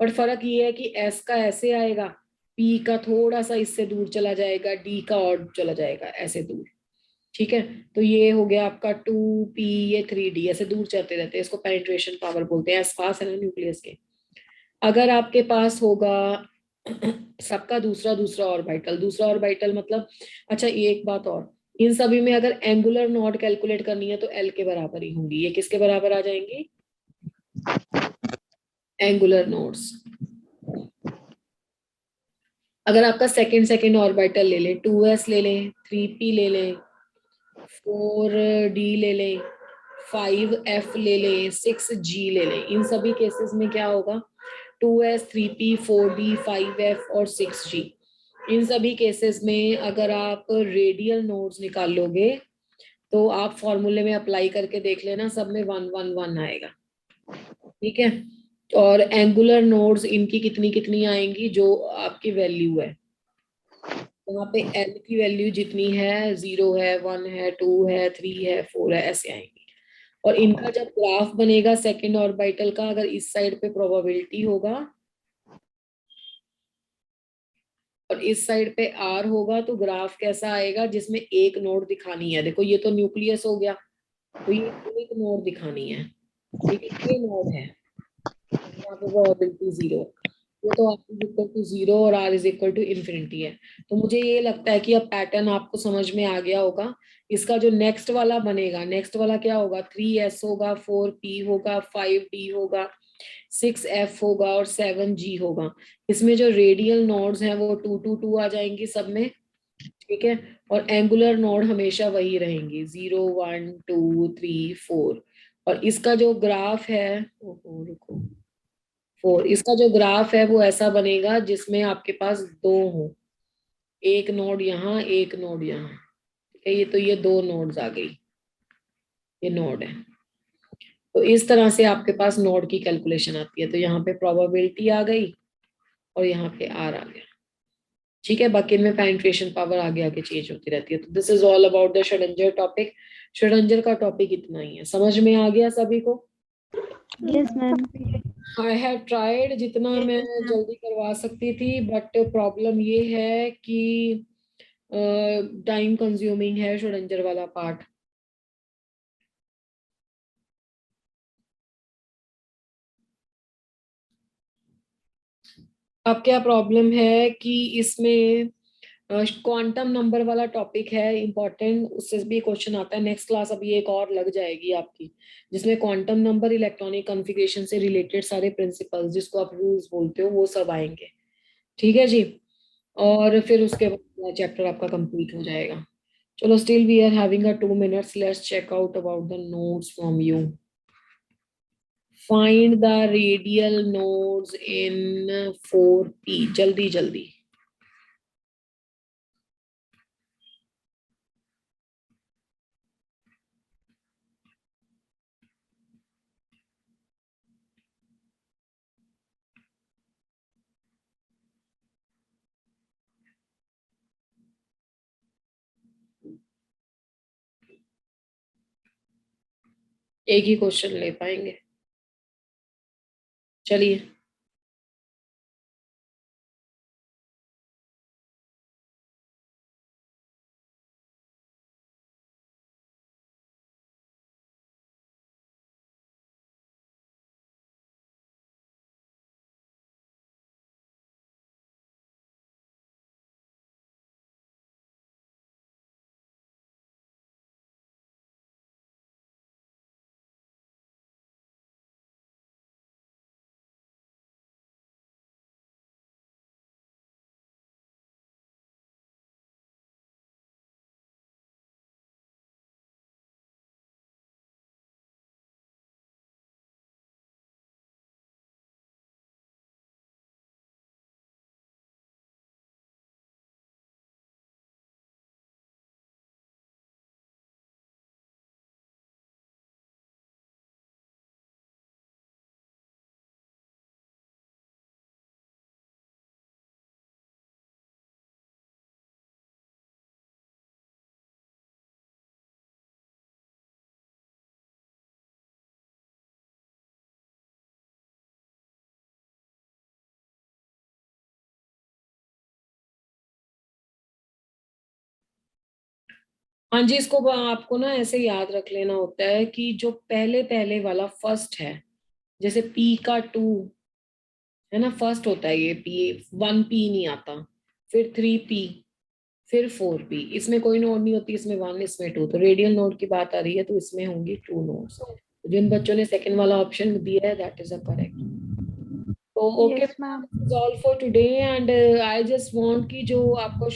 और फर्क ये है कि s का ऐसे आएगा, p का थोड़ा सा इससे दूर चला जाएगा, d का और चला जाएगा ऐसे दूर, ठीक है। तो ये हो गया आपका 2p, ये 3d, ऐसे दूर चलते रहते हैं, इसको पेनिट्रेशन पावर बोलते हैं, पास है ना न्यूक्लियस के। अगर आपके पास होगा सबका दूसरा दूसरा ऑर्बिटल, दूसरा ऑर्बिटल मतलब, अच्छा ये एक बात और, इन सभी में अगर एंगुलर नोड कैलकुलेट करनी है तो l के बराबर ही होंगी। ये किसके बराबर आ जाएंगी, एंगुलर नोड्स। अगर आपका सेकंड सेकंड ऑर्बिटल ले ले, 2s ले लें, 3p ले लें, 4d ले लें, 5f ले लें, 6g ले लें, इन सभी केसेस में क्या होगा, 2s 3p 4d 5f और 6g, इन सभी केसेस में अगर आप रेडियल नोड्स निकाल लोगे तो आप फॉर्मूले में अप्लाई करके देख लेना, सब में 1 1 1 आएगा, ठीक है। और एंगुलर नोड्स इनकी कितनी कितनी आएंगी, जो आपकी वैल्यू है, वहां पे l की वैल्यू जितनी है, 0 है, 1 है, 2 है, 3 है, 4 है, ऐसे आएंगी। और इनका जब ग्राफ बनेगा सेकंड ऑर्बिटल का, अगर इस साइड पे प्रोबेबिलिटी होगा और इस साइड पे r होगा तो ग्राफ कैसा आएगा, जिसमें एक नोड दिखानी है। देखो ये तो न्यूक्लियस हो गया, तो ये एक नोड दिखानी है, ठीक है, ये नोड है, यहाँ पे प्रोबेबिलिटी 0, ये तो r इज इक्वल टू 0 और r is equal to infinity है। तो मुझे ये लगता है कि अब पैटर्न आपको समझ में आ गया होगा। इसका जो नेक्स्ट वाला बनेगा, नेक्स्ट वाला क्या होगा, 3s होगा, 4p होगा, 5d होगा, 6f होगा और 7g होगा। इसमें जो रेडियल नोड्स हैं वो 2 2 2 आ जाएंगी सब में, ठीक है। और एंगुलर नोड हमेशा वही रहेंगी, 0 1 2 3 4। और इसका जो ग्राफ है, ओहो रुको, 4, इसका जो ग्राफ है वो ऐसा बनेगा जिसमें आपके पास दो हो, एक नोड यहाँ, एक नोड यहाँ, ठीक है। ये तो ये दो नोड्स आ गई, ये नोड है। तो इस तरह से आपके पास नोड की कैलकुलेशन आती है। तो यहाँ पे प्रोबेबिलिटी आ गई और यहाँ पे आर आ गया। ठीक है, बाकी में पेनिट्रेशन पावर आगे आगे चेंज होती रहती है। तो this is all about the Schrodinger topic. Schrodinger का टॉपिक इतना ही है, समझ में आ गया सभी को? Yes, ma'am. I have tried जितना मैं जल्दी करवा सकती थी, बट प्रॉब्लम ये है कि टाइम कंज्यूमिंग है षडंजर वाला पार्ट। अब क्या प्रॉब्लम है कि इसमें क्वांटम नंबर वाला टॉपिक है इम्पोर्टेंट, उससे भी क्वेश्चन आता है नेक्स्ट क्लास। अभी एक और लग जाएगी आपकी, जिसमें क्वांटम नंबर, इलेक्ट्रॉनिक कॉन्फ़िगरेशन से रिलेटेड सारे प्रिंसिपल्स, जिसको आप रूल्स बोलते हो, वो सब आएंगे। ठीक है जी, और फिर उसके बाद चैप्टर आपका कंप्लीट हो जाएगा। चलो, still we are having a 2 minutes, let's check out about the notes from you. Find the radial nodes in 4p, जल्दी जल्दी। एक ही क्वेश्चन ले पाएंगे, चलिए। हाँ जी, इसको आपको ना ऐसे याद रख लेना होता है कि जो पहले पहले वाला फर्स्ट है, जैसे p का 2 है ना, फर्स्ट होता है ये p, 1p नहीं आता, फिर 3p, फिर 4p, इसमें कोई नोड नहीं होती, इसमें 1, इसमें 2। तो रेडियल नोड की बात आ रही है तो इसमें होंगी 2 नोड्स। जिन बच्चों ने सेकंड वाला ऑप्शन दिया है, दैट इज अ करेक्ट। तो okay, Yes, ma'am. All for today, and I just want कि जो आपको